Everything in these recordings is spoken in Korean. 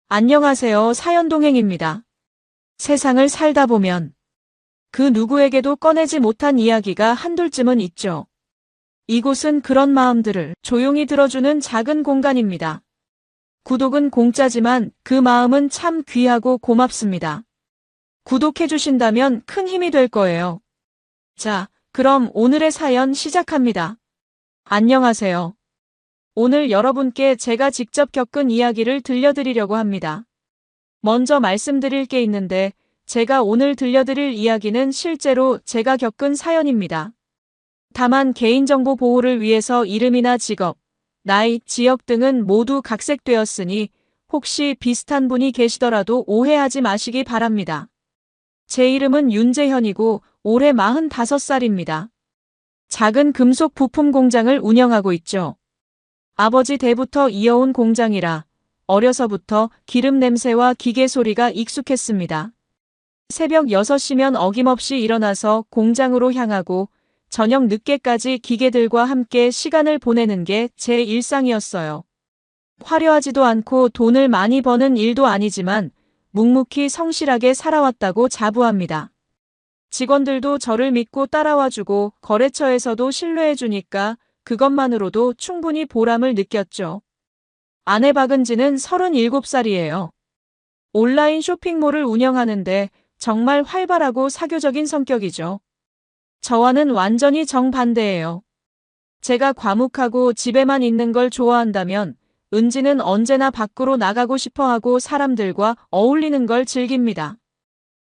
안녕하세요. 사연동행입니다. 세상을 살다 보면 그 누구에게도 꺼내지 못한 이야기가 한둘쯤은 있죠. 이곳은 그런 마음들을 조용히 들어주는 작은 공간입니다. 구독은 공짜지만 그 마음은 참 귀하고 고맙습니다. 구독해주신다면 큰 힘이 될 거예요. 자, 그럼 오늘의 사연 시작합니다. 안녕하세요. 오늘 여러분께 제가 직접 겪은 이야기를 들려드리려고 합니다. 먼저 말씀드릴 게 있는데 제가 오늘 들려드릴 이야기는 실제로 제가 겪은 사연입니다. 다만 개인정보 보호를 위해서 이름이나 직업, 나이, 지역 등은 모두 각색되었으니 혹시 비슷한 분이 계시더라도 오해하지 마시기 바랍니다. 제 이름은 윤재현이고 올해 45살입니다. 작은 금속 부품 공장을 운영하고 있죠. 아버지 때부터 이어온 공장이라 어려서부터 기름 냄새와 기계 소리가 익숙했습니다. 새벽 6시면 어김없이 일어나서 공장으로 향하고 저녁 늦게까지 기계들과 함께 시간을 보내는 게 제 일상이었어요. 화려하지도 않고 돈을 많이 버는 일도 아니지만 묵묵히 성실하게 살아왔다고 자부합니다. 직원들도 저를 믿고 따라와주고 거래처에서도 신뢰해주니까 그것만으로도 충분히 보람을 느꼈죠. 아내 박은지는 37살이에요. 온라인 쇼핑몰을 운영하는데 정말 활발하고 사교적인 성격이죠. 저와는 완전히 정반대예요. 제가 과묵하고 집에만 있는 걸 좋아한다면 은지는 언제나 밖으로 나가고 싶어하고 사람들과 어울리는 걸 즐깁니다.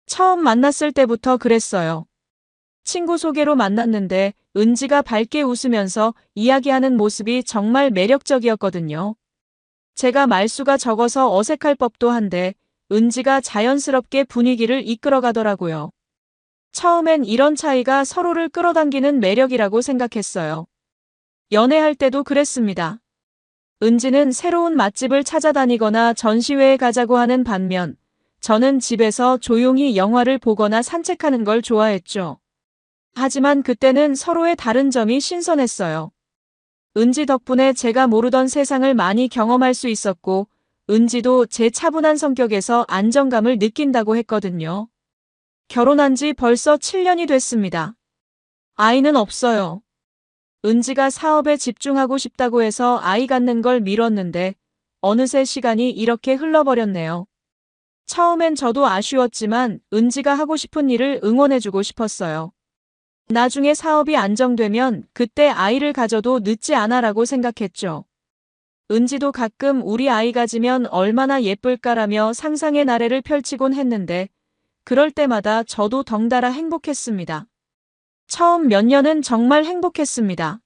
처음 만났을 때부터 그랬어요. 친구 소개로 만났는데 은지가 밝게 웃으면서 이야기하는 모습이 정말 매력적이었거든요. 제가 말수가 적어서 어색할 법도 한데 은지가 자연스럽게 분위기를 이끌어가더라고요. 처음엔 이런 차이가 서로를 끌어당기는 매력이라고 생각했어요. 연애할 때도 그랬습니다. 은지는 새로운 맛집을 찾아다니거나 전시회에 가자고 하는 반면 저는 집에서 조용히 영화를 보거나 산책하는 걸 좋아했죠. 하지만 그때는 서로의 다른 점이 신선했어요. 은지 덕분에 제가 모르던 세상을 많이 경험할 수 있었고 은지도 제 차분한 성격에서 안정감을 느낀다고 했거든요. 결혼한 지 벌써 7년이 됐습니다. 아이는 없어요. 은지가 사업에 집중하고 싶다고 해서 아이 갖는 걸 미뤘는데 어느새 시간이 이렇게 흘러버렸네요. 처음엔 저도 아쉬웠지만 은지가 하고 싶은 일을 응원해주고 싶었어요. 나중에 사업이 안정되면 그때 아이를 가져도 늦지 않아라고 생각했죠. 은지도 가끔 우리 아이 가지면 얼마나 예쁠까라며 상상의 나래를 펼치곤 했는데 그럴 때마다 저도 덩달아 행복했습니다. 처음 몇 년은 정말 행복했습니다.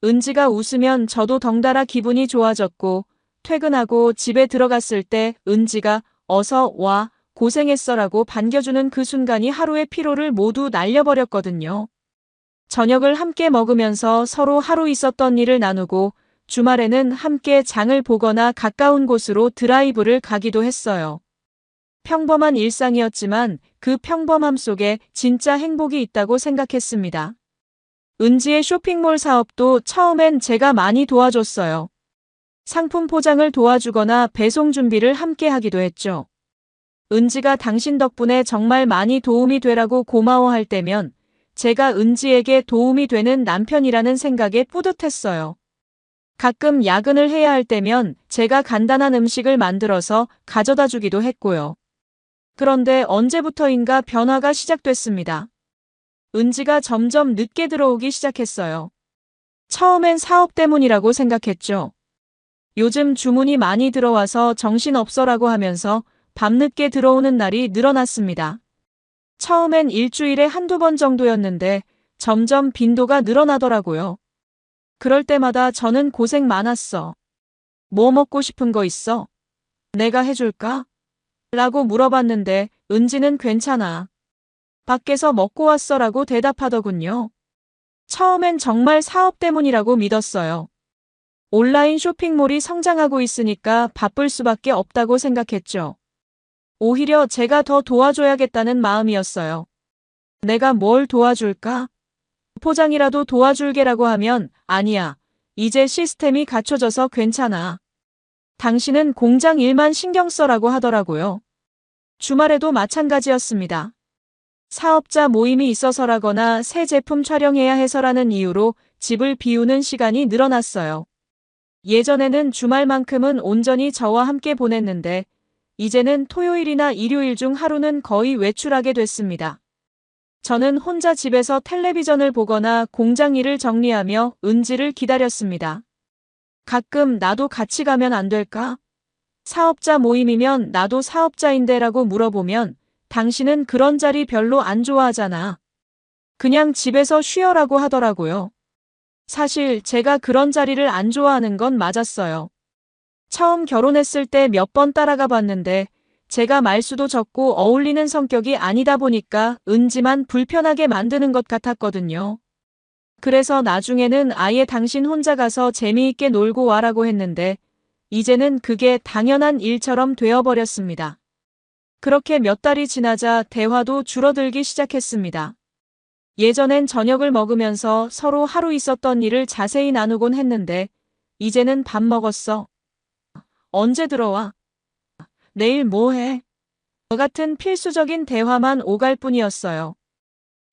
은지가 웃으면 저도 덩달아 기분이 좋아졌고 퇴근하고 집에 들어갔을 때 은지가 어서 와, 고생했어라고 반겨주는 그 순간이 하루의 피로를 모두 날려버렸거든요. 저녁을 함께 먹으면서 서로 하루 있었던 일을 나누고 주말에는 함께 장을 보거나 가까운 곳으로 드라이브를 가기도 했어요. 평범한 일상이었지만 그 평범함 속에 진짜 행복이 있다고 생각했습니다. 은지의 쇼핑몰 사업도 처음엔 제가 많이 도와줬어요. 상품 포장을 도와주거나 배송 준비를 함께 하기도 했죠. 은지가 당신 덕분에 정말 많이 도움이 되라고 고마워할 때면 제가 은지에게 도움이 되는 남편이라는 생각에 뿌듯했어요. 가끔 야근을 해야 할 때면 제가 간단한 음식을 만들어서 가져다 주기도 했고요. 그런데 언제부터인가 변화가 시작됐습니다. 은지가 점점 늦게 들어오기 시작했어요. 처음엔 사업 때문이라고 생각했죠. 요즘 주문이 많이 들어와서 정신없어라고 하면서 밤늦게 들어오는 날이 늘어났습니다. 처음엔 일주일에 한두 번 정도였는데 점점 빈도가 늘어나더라고요. 그럴 때마다 저는 고생 많았어. 뭐 먹고 싶은 거 있어? 내가 해줄까? 라고 물어봤는데 은지는 괜찮아. 밖에서 먹고 왔어 라고 대답하더군요. 처음엔 정말 사업 때문이라고 믿었어요. 온라인 쇼핑몰이 성장하고 있으니까 바쁠 수밖에 없다고 생각했죠. 오히려 제가 더 도와줘야겠다는 마음이었어요. 내가 뭘 도와줄까? 포장이라도 도와줄게라고 하면 아니야. 이제 시스템이 갖춰져서 괜찮아. 당신은 공장 일만 신경 써라고 하더라고요. 주말에도 마찬가지였습니다. 사업자 모임이 있어서라거나 새 제품 촬영해야 해서라는 이유로 집을 비우는 시간이 늘어났어요. 예전에는 주말만큼은 온전히 저와 함께 보냈는데 이제는 토요일이나 일요일 중 하루는 거의 외출하게 됐습니다. 저는 혼자 집에서 텔레비전을 보거나 공장 일을 정리하며 은지를 기다렸습니다. 가끔 나도 같이 가면 안 될까? 사업자 모임이면 나도 사업자인데라고 물어보면 당신은 그런 자리 별로 안 좋아하잖아. 그냥 집에서 쉬어라고 하더라고요. 사실 제가 그런 자리를 안 좋아하는 건 맞았어요. 처음 결혼했을 때 몇 번 따라가 봤는데 제가 말수도 적고 어울리는 성격이 아니다 보니까 은지만 불편하게 만드는 것 같았거든요. 그래서 나중에는 아예 당신 혼자 가서 재미있게 놀고 와라고 했는데 이제는 그게 당연한 일처럼 되어버렸습니다. 그렇게 몇 달이 지나자 대화도 줄어들기 시작했습니다. 예전엔 저녁을 먹으면서 서로 하루 있었던 일을 자세히 나누곤 했는데 이제는 밥 먹었어. 언제 들어와? 내일 뭐 해? 저 같은 필수적인 대화만 오갈 뿐이었어요.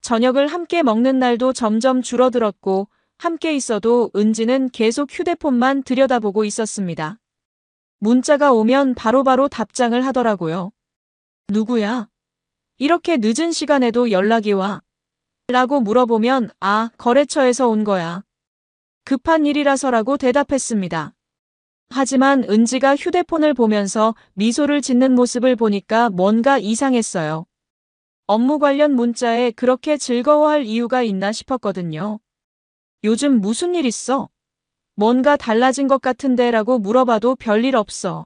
저녁을 함께 먹는 날도 점점 줄어들었고 함께 있어도 은지는 계속 휴대폰만 들여다보고 있었습니다. 문자가 오면 바로바로 답장을 하더라고요. 누구야? 이렇게 늦은 시간에도 연락이 와? 라고 물어보면 거래처에서 온 거야. 급한 일이라서라고 대답했습니다. 하지만 은지가 휴대폰을 보면서 미소를 짓는 모습을 보니까 뭔가 이상했어요. 업무 관련 문자에 그렇게 즐거워할 이유가 있나 싶었거든요. 요즘 무슨 일 있어? 뭔가 달라진 것 같은데 라고 물어봐도 별일 없어.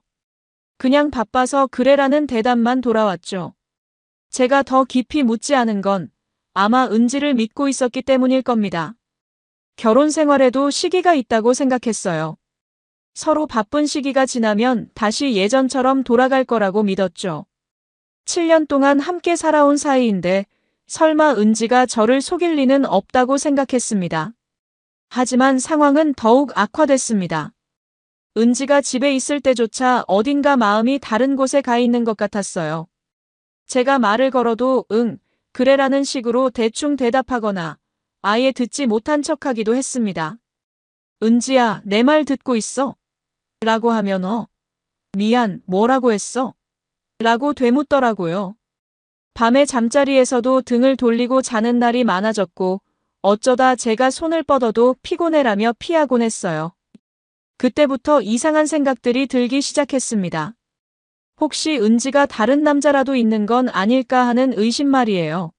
그냥 바빠서 그래라는 대답만 돌아왔죠. 제가 더 깊이 묻지 않은 건 아마 은지를 믿고 있었기 때문일 겁니다. 결혼 생활에도 시기가 있다고 생각했어요. 서로 바쁜 시기가 지나면 다시 예전처럼 돌아갈 거라고 믿었죠. 7년 동안 함께 살아온 사이인데 설마 은지가 저를 속일 리는 없다고 생각했습니다. 하지만 상황은 더욱 악화됐습니다. 은지가 집에 있을 때조차 어딘가 마음이 다른 곳에 가 있는 것 같았어요. 제가 말을 걸어도 응, 그래라는 식으로 대충 대답하거나 아예 듣지 못한 척하기도 했습니다. 은지야, 내 말 듣고 있어? 라고 하면 미안, 뭐라고 했어? 라고 되묻더라고요. 밤에 잠자리에서도 등을 돌리고 자는 날이 많아졌고 어쩌다 제가 손을 뻗어도 피곤해라며 피하곤 했어요. 그때부터 이상한 생각들이 들기 시작했습니다. 혹시 은지가 다른 남자라도 있는 건 아닐까 하는 의심 말이에요.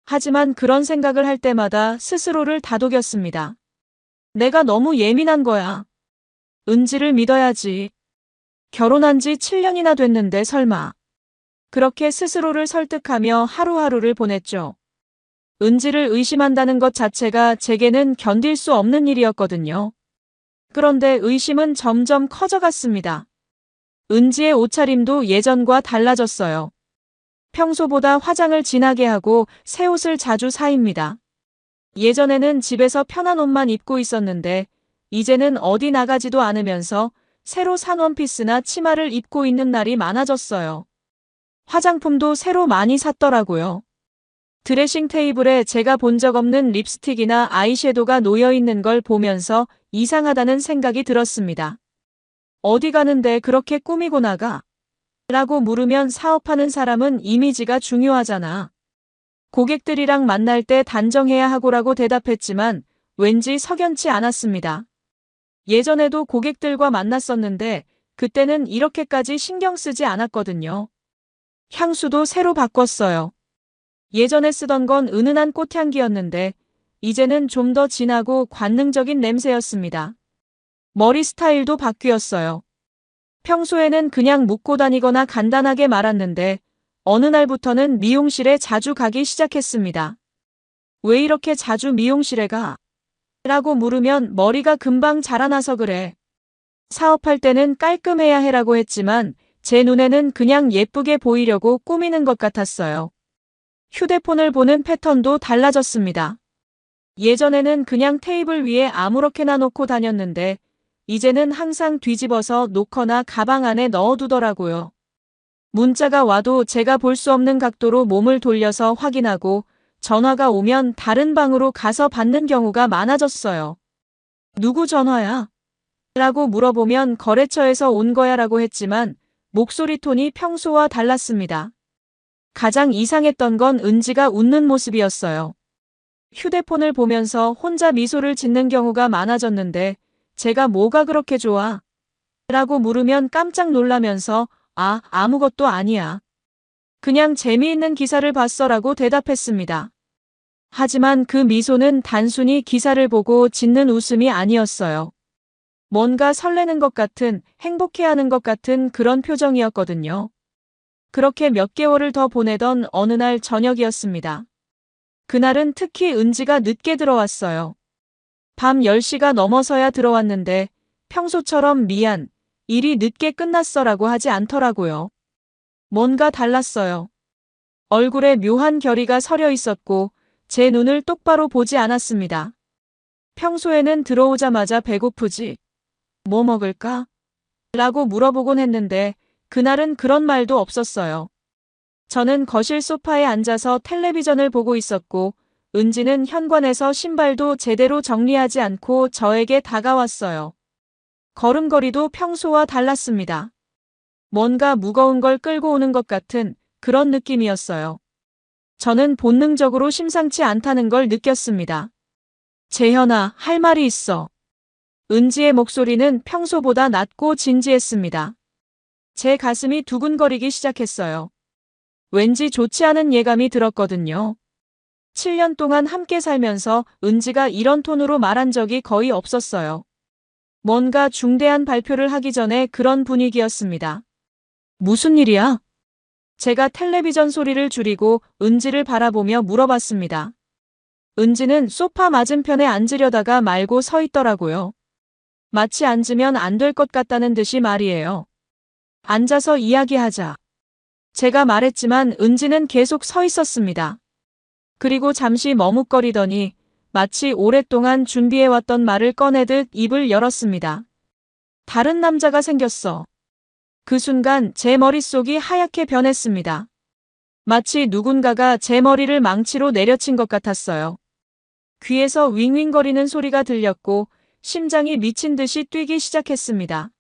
하지만 그런 생각을 할 때마다 스스로를 다독였습니다. 내가 너무 예민한 거야. 은지를 믿어야지. 결혼한 지 7년이나 됐는데 설마. 그렇게 스스로를 설득하며 하루하루를 보냈죠. 은지를 의심한다는 것 자체가 제게는 견딜 수 없는 일이었거든요. 그런데 의심은 점점 커져갔습니다. 은지의 옷차림도 예전과 달라졌어요. 평소보다 화장을 진하게 하고 새 옷을 자주 사입니다. 예전에는 집에서 편한 옷만 입고 있었는데 이제는 어디 나가지도 않으면서 새로 산 원피스나 치마를 입고 있는 날이 많아졌어요. 화장품도 새로 많이 샀더라고요. 드레싱 테이블에 제가 본 적 없는 립스틱이나 아이섀도가 놓여 있는 걸 보면서 이상하다는 생각이 들었습니다. 어디 가는데 그렇게 꾸미고 나가? 라고 물으면 사업하는 사람은 이미지가 중요하잖아. 고객들이랑 만날 때 단정해야 하고라고 대답했지만 왠지 석연치 않았습니다. 예전에도 고객들과 만났었는데 그때는 이렇게까지 신경 쓰지 않았거든요. 향수도 새로 바꿨어요. 예전에 쓰던 건 은은한 꽃향기였는데 이제는 좀 더 진하고 관능적인 냄새였습니다. 머리 스타일도 바뀌었어요. 평소에는 그냥 묶고 다니거나 간단하게 말았는데 어느 날부터는 미용실에 자주 가기 시작했습니다. 왜 이렇게 자주 미용실에 가? 라고 물으면 머리가 금방 자라나서 그래. 사업할 때는 깔끔해야 해라고 했지만 제 눈에는 그냥 예쁘게 보이려고 꾸미는 것 같았어요. 휴대폰을 보는 패턴도 달라졌습니다. 예전에는 그냥 테이블 위에 아무렇게나 놓고 다녔는데 이제는 항상 뒤집어서 놓거나 가방 안에 넣어두더라고요. 문자가 와도 제가 볼 수 없는 각도로 몸을 돌려서 확인하고 전화가 오면 다른 방으로 가서 받는 경우가 많아졌어요. 누구 전화야? 라고 물어보면 거래처에서 온 거야 라고 했지만 목소리 톤이 평소와 달랐습니다. 가장 이상했던 건 은지가 웃는 모습이었어요. 휴대폰을 보면서 혼자 미소를 짓는 경우가 많아졌는데 제가 뭐가 그렇게 좋아? 라고 물으면 깜짝 놀라면서 아무것도 아니야. 그냥 재미있는 기사를 봤어 라고 대답했습니다. 하지만 그 미소는 단순히 기사를 보고 짓는 웃음이 아니었어요. 뭔가 설레는 것 같은, 행복해하는 것 같은 그런 표정이었거든요. 그렇게 몇 개월을 더 보내던 어느 날 저녁이었습니다. 그날은 특히 은지가 늦게 들어왔어요. 밤 10시가 넘어서야 들어왔는데 평소처럼 미안, 일이 늦게 끝났어라고 하지 않더라고요. 뭔가 달랐어요. 얼굴에 묘한 결의가 서려 있었고 제 눈을 똑바로 보지 않았습니다. 평소에는 들어오자마자 배고프지? 뭐 먹을까? 라고 물어보곤 했는데 그날은 그런 말도 없었어요. 저는 거실 소파에 앉아서 텔레비전을 보고 있었고 은지는 현관에서 신발도 제대로 정리하지 않고 저에게 다가왔어요. 걸음걸이도 평소와 달랐습니다. 뭔가 무거운 걸 끌고 오는 것 같은 그런 느낌이었어요. 저는 본능적으로 심상치 않다는 걸 느꼈습니다. 재현아, 할 말이 있어. 은지의 목소리는 평소보다 낮고 진지했습니다. 제 가슴이 두근거리기 시작했어요. 왠지 좋지 않은 예감이 들었거든요. 7년 동안 함께 살면서 은지가 이런 톤으로 말한 적이 거의 없었어요. 뭔가 중대한 발표를 하기 전에 그런 분위기였습니다. 무슨 일이야? 제가 텔레비전 소리를 줄이고 은지를 바라보며 물어봤습니다. 은지는 소파 맞은편에 앉으려다가 말고 서 있더라고요. 마치 앉으면 안 될 것 같다는 듯이 말이에요. 앉아서 이야기하자. 제가 말했지만 은지는 계속 서 있었습니다. 그리고 잠시 머뭇거리더니 마치 오랫동안 준비해왔던 말을 꺼내듯 입을 열었습니다. 다른 남자가 생겼어. 그 순간 제 머릿속이 하얗게 변했습니다. 마치 누군가가 제 머리를 망치로 내려친 것 같았어요. 귀에서 윙윙거리는 소리가 들렸고 심장이 미친 듯이 뛰기 시작했습니다.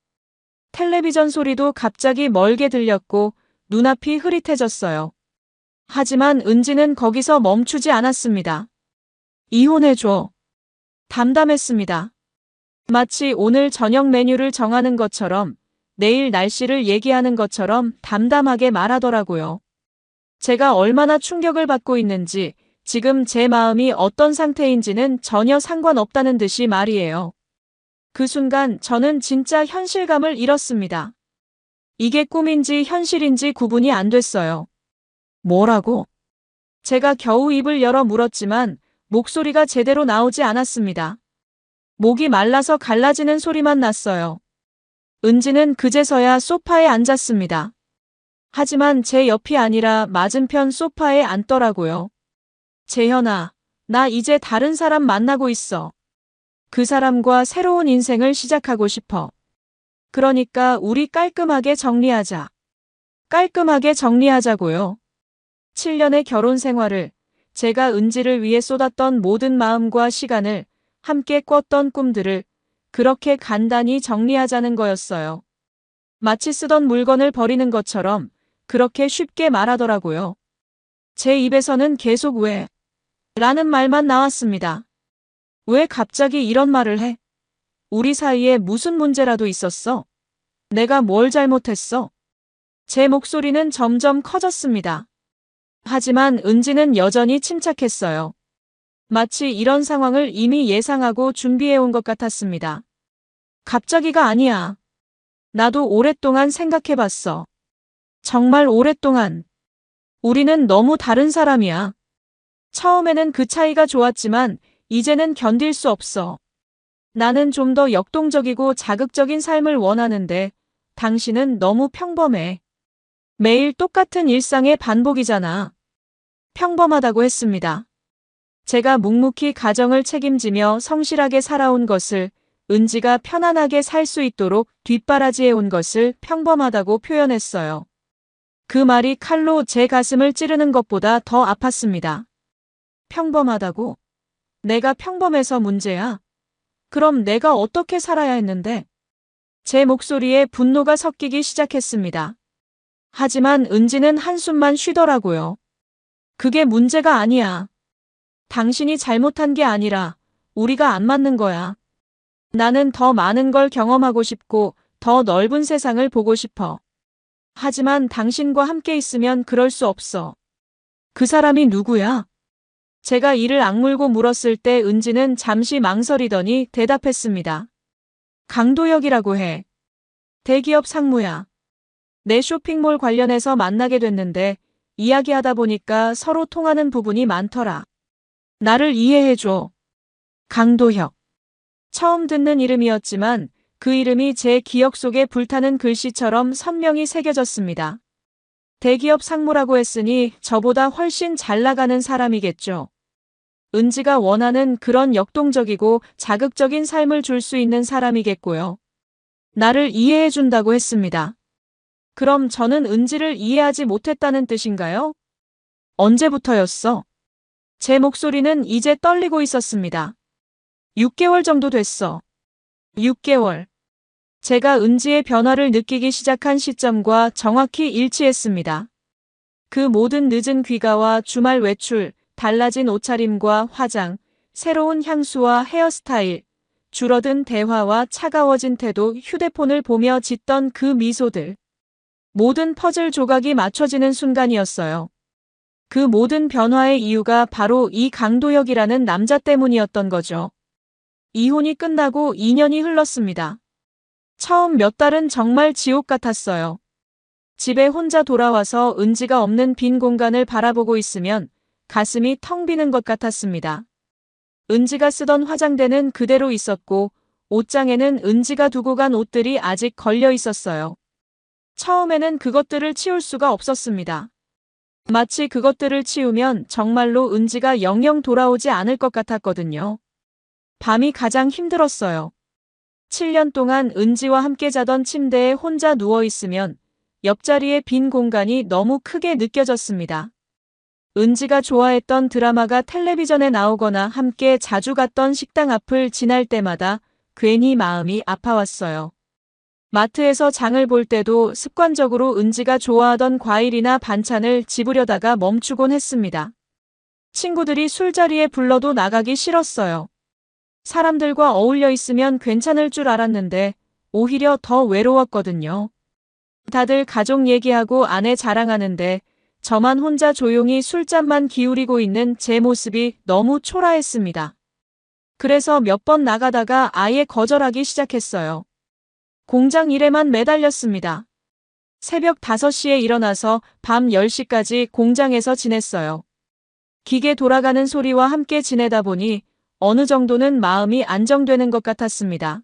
텔레비전 소리도 갑자기 멀게 들렸고 눈앞이 흐릿해졌어요. 하지만 은지는 거기서 멈추지 않았습니다. 이혼해줘. 담담했습니다. 마치 오늘 저녁 메뉴를 정하는 것처럼 내일 날씨를 얘기하는 것처럼 담담하게 말하더라고요. 제가 얼마나 충격을 받고 있는지 지금 제 마음이 어떤 상태인지는 전혀 상관없다는 듯이 말이에요. 그 순간 저는 진짜 현실감을 잃었습니다. 이게 꿈인지 현실인지 구분이 안 됐어요. 뭐라고? 제가 겨우 입을 열어 물었지만 목소리가 제대로 나오지 않았습니다. 목이 말라서 갈라지는 소리만 났어요. 은지는 그제서야 소파에 앉았습니다. 하지만 제 옆이 아니라 맞은편 소파에 앉더라고요. 재현아, 나 이제 다른 사람 만나고 있어. 그 사람과 새로운 인생을 시작하고 싶어. 그러니까 우리 깔끔하게 정리하자. 깔끔하게 정리하자고요. 7년의 결혼 생활을, 제가 은지를 위해 쏟았던 모든 마음과 시간을, 함께 꿨던 꿈들을 그렇게 간단히 정리하자는 거였어요. 마치 쓰던 물건을 버리는 것처럼 그렇게 쉽게 말하더라고요. 제 입에서는 계속 왜? 라는 말만 나왔습니다. 왜 갑자기 이런 말을 해? 우리 사이에 무슨 문제라도 있었어? 내가 뭘 잘못했어? 제 목소리는 점점 커졌습니다. 하지만 은지는 여전히 침착했어요. 마치 이런 상황을 이미 예상하고 준비해온 것 같았습니다. 갑자기가 아니야. 나도 오랫동안 생각해봤어. 정말 오랫동안. 우리는 너무 다른 사람이야. 처음에는 그 차이가 좋았지만 이제는 견딜 수 없어. 나는 좀 더 역동적이고 자극적인 삶을 원하는데 당신은 너무 평범해. 매일 똑같은 일상의 반복이잖아. 평범하다고 했습니다. 제가 묵묵히 가정을 책임지며 성실하게 살아온 것을 은지가 편안하게 살 수 있도록 뒷바라지해 온 것을 평범하다고 표현했어요. 그 말이 칼로 제 가슴을 찌르는 것보다 더 아팠습니다. 평범하다고? 내가 평범해서 문제야? 그럼 내가 어떻게 살아야 했는데? 제 목소리에 분노가 섞이기 시작했습니다. 하지만 은지는 한숨만 쉬더라고요. 그게 문제가 아니야. 당신이 잘못한 게 아니라 우리가 안 맞는 거야. 나는 더 많은 걸 경험하고 싶고 더 넓은 세상을 보고 싶어. 하지만 당신과 함께 있으면 그럴 수 없어. 그 사람이 누구야? 제가 이를 악물고 물었을 때 은지는 잠시 망설이더니 대답했습니다. 강도혁이라고 해. 대기업 상무야. 내 쇼핑몰 관련해서 만나게 됐는데 이야기하다 보니까 서로 통하는 부분이 많더라. 나를 이해해줘. 강도혁. 처음 듣는 이름이었지만 그 이름이 제 기억 속에 불타는 글씨처럼 선명히 새겨졌습니다. 대기업 상무라고 했으니 저보다 훨씬 잘 나가는 사람이겠죠. 은지가 원하는 그런 역동적이고 자극적인 삶을 줄 수 있는 사람이겠고요. 나를 이해해준다고 했습니다. 그럼 저는 은지를 이해하지 못했다는 뜻인가요? 언제부터였어? 제 목소리는 이제 떨리고 있었습니다. 6개월 정도 됐어. 6개월. 제가 은지의 변화를 느끼기 시작한 시점과 정확히 일치했습니다. 그 모든 늦은 귀가와 주말 외출, 달라진 옷차림과 화장, 새로운 향수와 헤어스타일, 줄어든 대화와 차가워진 태도, 휴대폰을 보며 짓던 그 미소들. 모든 퍼즐 조각이 맞춰지는 순간이었어요. 그 모든 변화의 이유가 바로 이 강도혁이라는 남자 때문이었던 거죠. 이혼이 끝나고 2년이 흘렀습니다. 처음 몇 달은 정말 지옥 같았어요. 집에 혼자 돌아와서 은지가 없는 빈 공간을 바라보고 있으면 가슴이 텅 비는 것 같았습니다. 은지가 쓰던 화장대는 그대로 있었고 옷장에는 은지가 두고 간 옷들이 아직 걸려 있었어요. 처음에는 그것들을 치울 수가 없었습니다. 마치 그것들을 치우면 정말로 은지가 영영 돌아오지 않을 것 같았거든요. 밤이 가장 힘들었어요. 7년 동안 은지와 함께 자던 침대에 혼자 누워있으면 옆자리의 빈 공간이 너무 크게 느껴졌습니다. 은지가 좋아했던 드라마가 텔레비전에 나오거나 함께 자주 갔던 식당 앞을 지날 때마다 괜히 마음이 아파왔어요. 마트에서 장을 볼 때도 습관적으로 은지가 좋아하던 과일이나 반찬을 집으려다가 멈추곤 했습니다. 친구들이 술자리에 불러도 나가기 싫었어요. 사람들과 어울려 있으면 괜찮을 줄 알았는데 오히려 더 외로웠거든요. 다들 가족 얘기하고 아내 자랑하는데 저만 혼자 조용히 술잔만 기울이고 있는 제 모습이 너무 초라했습니다. 그래서 몇 번 나가다가 아예 거절하기 시작했어요. 공장 일에만 매달렸습니다. 새벽 5시에 일어나서 밤 10시까지 공장에서 지냈어요. 기계 돌아가는 소리와 함께 지내다 보니 어느 정도는 마음이 안정되는 것 같았습니다.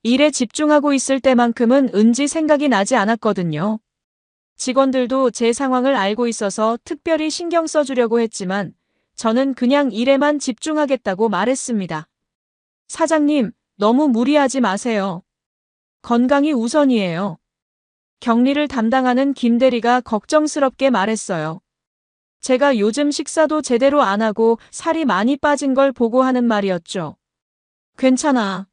일에 집중하고 있을 때만큼은 은지 생각이 나지 않았거든요. 직원들도 제 상황을 알고 있어서 특별히 신경 써주려고 했지만 저는 그냥 일에만 집중하겠다고 말했습니다. 사장님, 너무 무리하지 마세요. 건강이 우선이에요. 격리를 담당하는 김 대리가 걱정스럽게 말했어요. 제가 요즘 식사도 제대로 안 하고 살이 많이 빠진 걸 보고 하는 말이었죠. 괜찮아.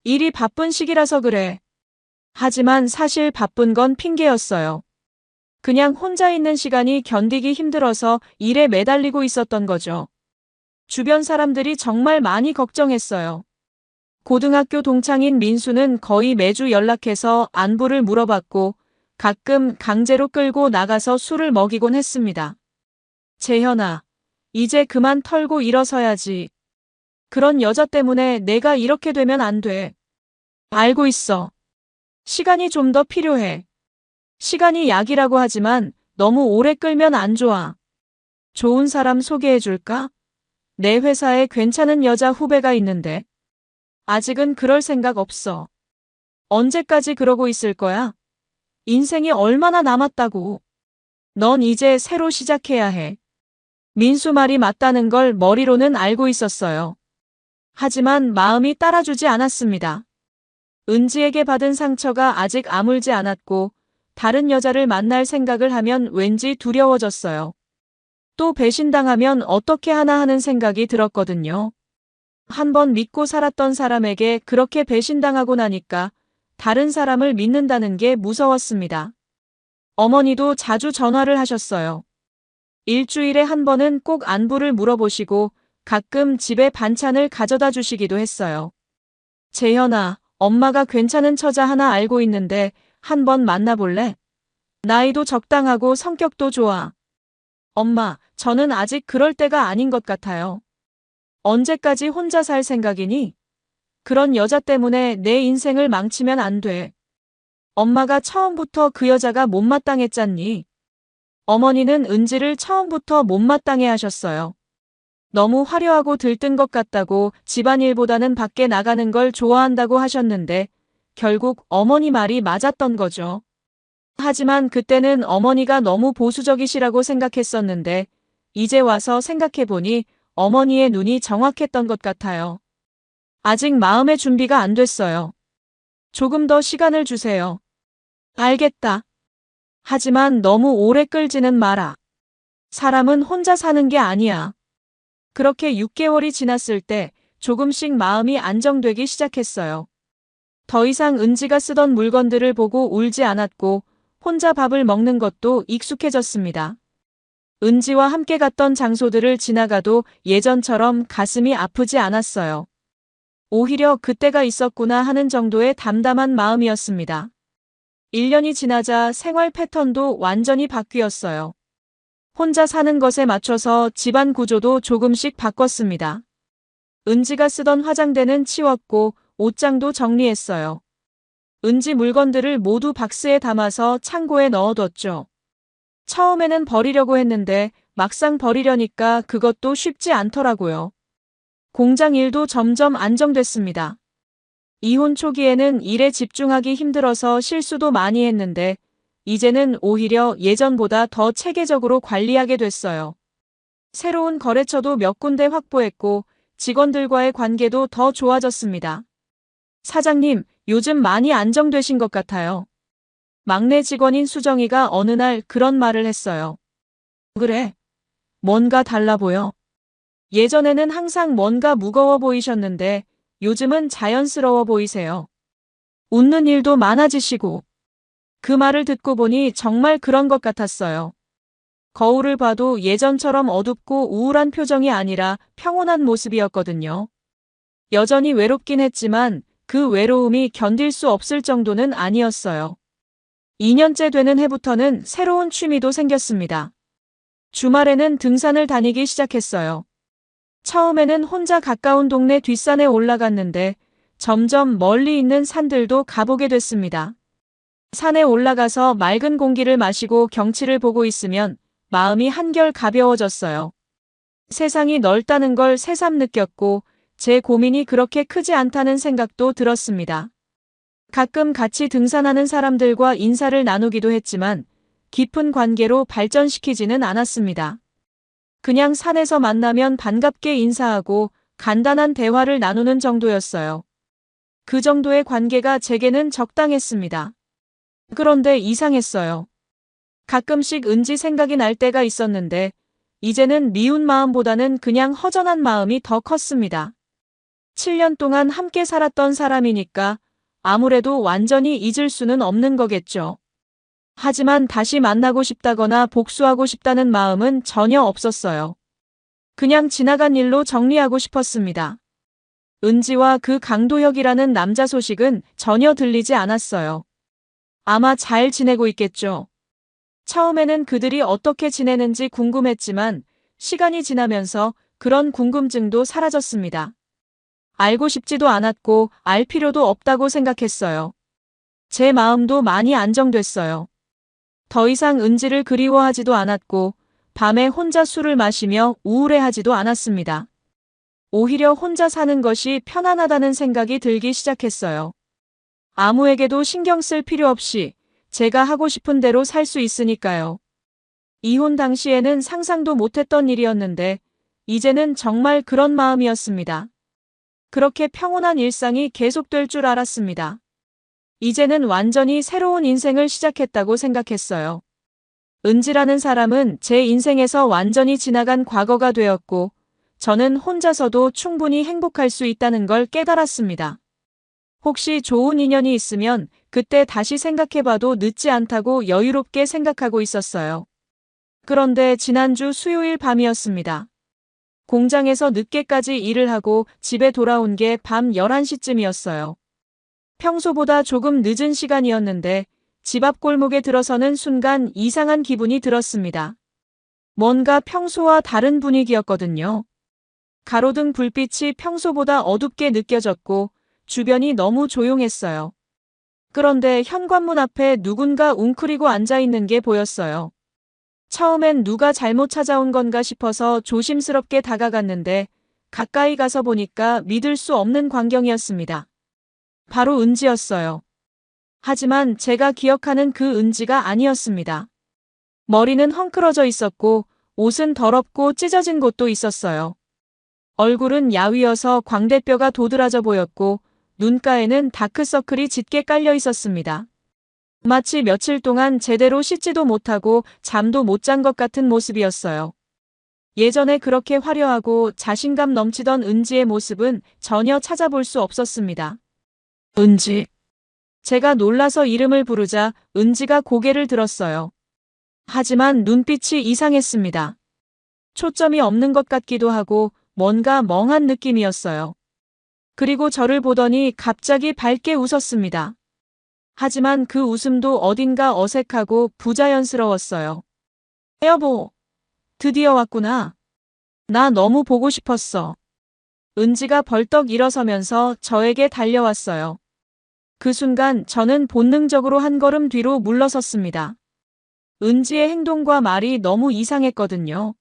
일이 바쁜 시기라서 그래. 하지만 사실 바쁜 건 핑계였어요. 그냥 혼자 있는 시간이 견디기 힘들어서 일에 매달리고 있었던 거죠. 주변 사람들이 정말 많이 걱정했어요. 고등학교 동창인 민수는 거의 매주 연락해서 안부를 물어봤고 가끔 강제로 끌고 나가서 술을 먹이곤 했습니다. 재현아, 이제 그만 털고 일어서야지. 그런 여자 때문에 내가 이렇게 되면 안 돼. 알고 있어. 시간이 좀 더 필요해. 시간이 약이라고 하지만 너무 오래 끌면 안 좋아. 좋은 사람 소개해줄까? 내 회사에 괜찮은 여자 후배가 있는데. 아직은 그럴 생각 없어. 언제까지 그러고 있을 거야? 인생이 얼마나 남았다고. 넌 이제 새로 시작해야 해. 민수 말이 맞다는 걸 머리로는 알고 있었어요. 하지만 마음이 따라주지 않았습니다. 은지에게 받은 상처가 아직 아물지 않았고 다른 여자를 만날 생각을 하면 왠지 두려워졌어요. 또 배신당하면 어떻게 하나 하는 생각이 들었거든요. 한번 믿고 살았던 사람에게 그렇게 배신당하고 나니까 다른 사람을 믿는다는 게 무서웠습니다. 어머니도 자주 전화를 하셨어요. 일주일에 한 번은 꼭 안부를 물어보시고 가끔 집에 반찬을 가져다 주시기도 했어요. 재현아, 엄마가 괜찮은 처자 하나 알고 있는데 한번 만나볼래? 나이도 적당하고 성격도 좋아. 엄마, 저는 아직 그럴 때가 아닌 것 같아요. 언제까지 혼자 살 생각이니? 그런 여자 때문에 내 인생을 망치면 안 돼. 엄마가 처음부터 그 여자가 못마땅했잖니. 어머니는 은지를 처음부터 못마땅해 하셨어요. 너무 화려하고 들뜬 것 같다고 집안일보다는 밖에 나가는 걸 좋아한다고 하셨는데 결국 어머니 말이 맞았던 거죠. 하지만 그때는 어머니가 너무 보수적이시라고 생각했었는데 이제 와서 생각해보니 어머니의 눈이 정확했던 것 같아요. 아직 마음의 준비가 안 됐어요. 조금 더 시간을 주세요. 알겠다. 하지만 너무 오래 끌지는 마라. 사람은 혼자 사는 게 아니야. 그렇게 6개월이 지났을 때 조금씩 마음이 안정되기 시작했어요. 더 이상 은지가 쓰던 물건들을 보고 울지 않았고 혼자 밥을 먹는 것도 익숙해졌습니다. 은지와 함께 갔던 장소들을 지나가도 예전처럼 가슴이 아프지 않았어요. 오히려 그때가 있었구나 하는 정도의 담담한 마음이었습니다. 1년이 지나자 생활 패턴도 완전히 바뀌었어요. 혼자 사는 것에 맞춰서 집안 구조도 조금씩 바꿨습니다. 은지가 쓰던 화장대는 치웠고 옷장도 정리했어요. 은지 물건들을 모두 박스에 담아서 창고에 넣어뒀죠. 처음에는 버리려고 했는데 막상 버리려니까 그것도 쉽지 않더라고요. 공장 일도 점점 안정됐습니다. 이혼 초기에는 일에 집중하기 힘들어서 실수도 많이 했는데 이제는 오히려 예전보다 더 체계적으로 관리하게 됐어요. 새로운 거래처도 몇 군데 확보했고 직원들과의 관계도 더 좋아졌습니다. 사장님, 요즘 많이 안정되신 것 같아요. 막내 직원인 수정이가 어느 날 그런 말을 했어요. 그래? 뭔가 달라 보여. 예전에는 항상 뭔가 무거워 보이셨는데 요즘은 자연스러워 보이세요. 웃는 일도 많아지시고. 그 말을 듣고 보니 정말 그런 것 같았어요. 거울을 봐도 예전처럼 어둡고 우울한 표정이 아니라 평온한 모습이었거든요. 여전히 외롭긴 했지만 그 외로움이 견딜 수 없을 정도는 아니었어요. 2년째 되는 해부터는 새로운 취미도 생겼습니다. 주말에는 등산을 다니기 시작했어요. 처음에는 혼자 가까운 동네 뒷산에 올라갔는데 점점 멀리 있는 산들도 가보게 됐습니다. 산에 올라가서 맑은 공기를 마시고 경치를 보고 있으면 마음이 한결 가벼워졌어요. 세상이 넓다는 걸 새삼 느꼈고 제 고민이 그렇게 크지 않다는 생각도 들었습니다. 가끔 같이 등산하는 사람들과 인사를 나누기도 했지만 깊은 관계로 발전시키지는 않았습니다. 그냥 산에서 만나면 반갑게 인사하고 간단한 대화를 나누는 정도였어요. 그 정도의 관계가 제게는 적당했습니다. 그런데 이상했어요. 가끔씩 은지 생각이 날 때가 있었는데 이제는 미운 마음보다는 그냥 허전한 마음이 더 컸습니다. 7년 동안 함께 살았던 사람이니까 아무래도 완전히 잊을 수는 없는 거겠죠. 하지만 다시 만나고 싶다거나 복수하고 싶다는 마음은 전혀 없었어요. 그냥 지나간 일로 정리하고 싶었습니다. 은지와 그 강도혁이라는 남자 소식은 전혀 들리지 않았어요. 아마 잘 지내고 있겠죠. 처음에는 그들이 어떻게 지내는지 궁금했지만 시간이 지나면서 그런 궁금증도 사라졌습니다. 알고 싶지도 않았고 알 필요도 없다고 생각했어요. 제 마음도 많이 안정됐어요. 더 이상 은지를 그리워하지도 않았고 밤에 혼자 술을 마시며 우울해하지도 않았습니다. 오히려 혼자 사는 것이 편안하다는 생각이 들기 시작했어요. 아무에게도 신경 쓸 필요 없이 제가 하고 싶은 대로 살 수 있으니까요. 이혼 당시에는 상상도 못했던 일이었는데 이제는 정말 그런 마음이었습니다. 그렇게 평온한 일상이 계속될 줄 알았습니다. 이제는 완전히 새로운 인생을 시작했다고 생각했어요. 은지라는 사람은 제 인생에서 완전히 지나간 과거가 되었고, 저는 혼자서도 충분히 행복할 수 있다는 걸 깨달았습니다. 혹시 좋은 인연이 있으면 그때 다시 생각해봐도 늦지 않다고 여유롭게 생각하고 있었어요. 그런데 지난주 수요일 밤이었습니다. 공장에서 늦게까지 일을 하고 집에 돌아온 게 밤 11시쯤이었어요. 평소보다 조금 늦은 시간이었는데 집 앞 골목에 들어서는 순간 이상한 기분이 들었습니다. 뭔가 평소와 다른 분위기였거든요. 가로등 불빛이 평소보다 어둡게 느껴졌고 주변이 너무 조용했어요. 그런데 현관문 앞에 누군가 웅크리고 앉아있는 게 보였어요. 처음엔 누가 잘못 찾아온 건가 싶어서 조심스럽게 다가갔는데 가까이 가서 보니까 믿을 수 없는 광경이었습니다. 바로 은지였어요. 하지만 제가 기억하는 그 은지가 아니었습니다. 머리는 헝클어져 있었고 옷은 더럽고 찢어진 곳도 있었어요. 얼굴은 야위어서 광대뼈가 도드라져 보였고 눈가에는 다크서클이 짙게 깔려 있었습니다. 마치 며칠 동안 제대로 씻지도 못하고 잠도 못 잔 것 같은 모습이었어요. 예전에 그렇게 화려하고 자신감 넘치던 은지의 모습은 전혀 찾아볼 수 없었습니다. 은지. 제가 놀라서 이름을 부르자 은지가 고개를 들었어요. 하지만 눈빛이 이상했습니다. 초점이 없는 것 같기도 하고 뭔가 멍한 느낌이었어요. 그리고 저를 보더니 갑자기 밝게 웃었습니다. 하지만 그 웃음도 어딘가 어색하고 부자연스러웠어요. 여보, 드디어 왔구나. 나 너무 보고 싶었어. 은지가 벌떡 일어서면서 저에게 달려왔어요. 그 순간 저는 본능적으로 한 걸음 뒤로 물러섰습니다. 은지의 행동과 말이 너무 이상했거든요.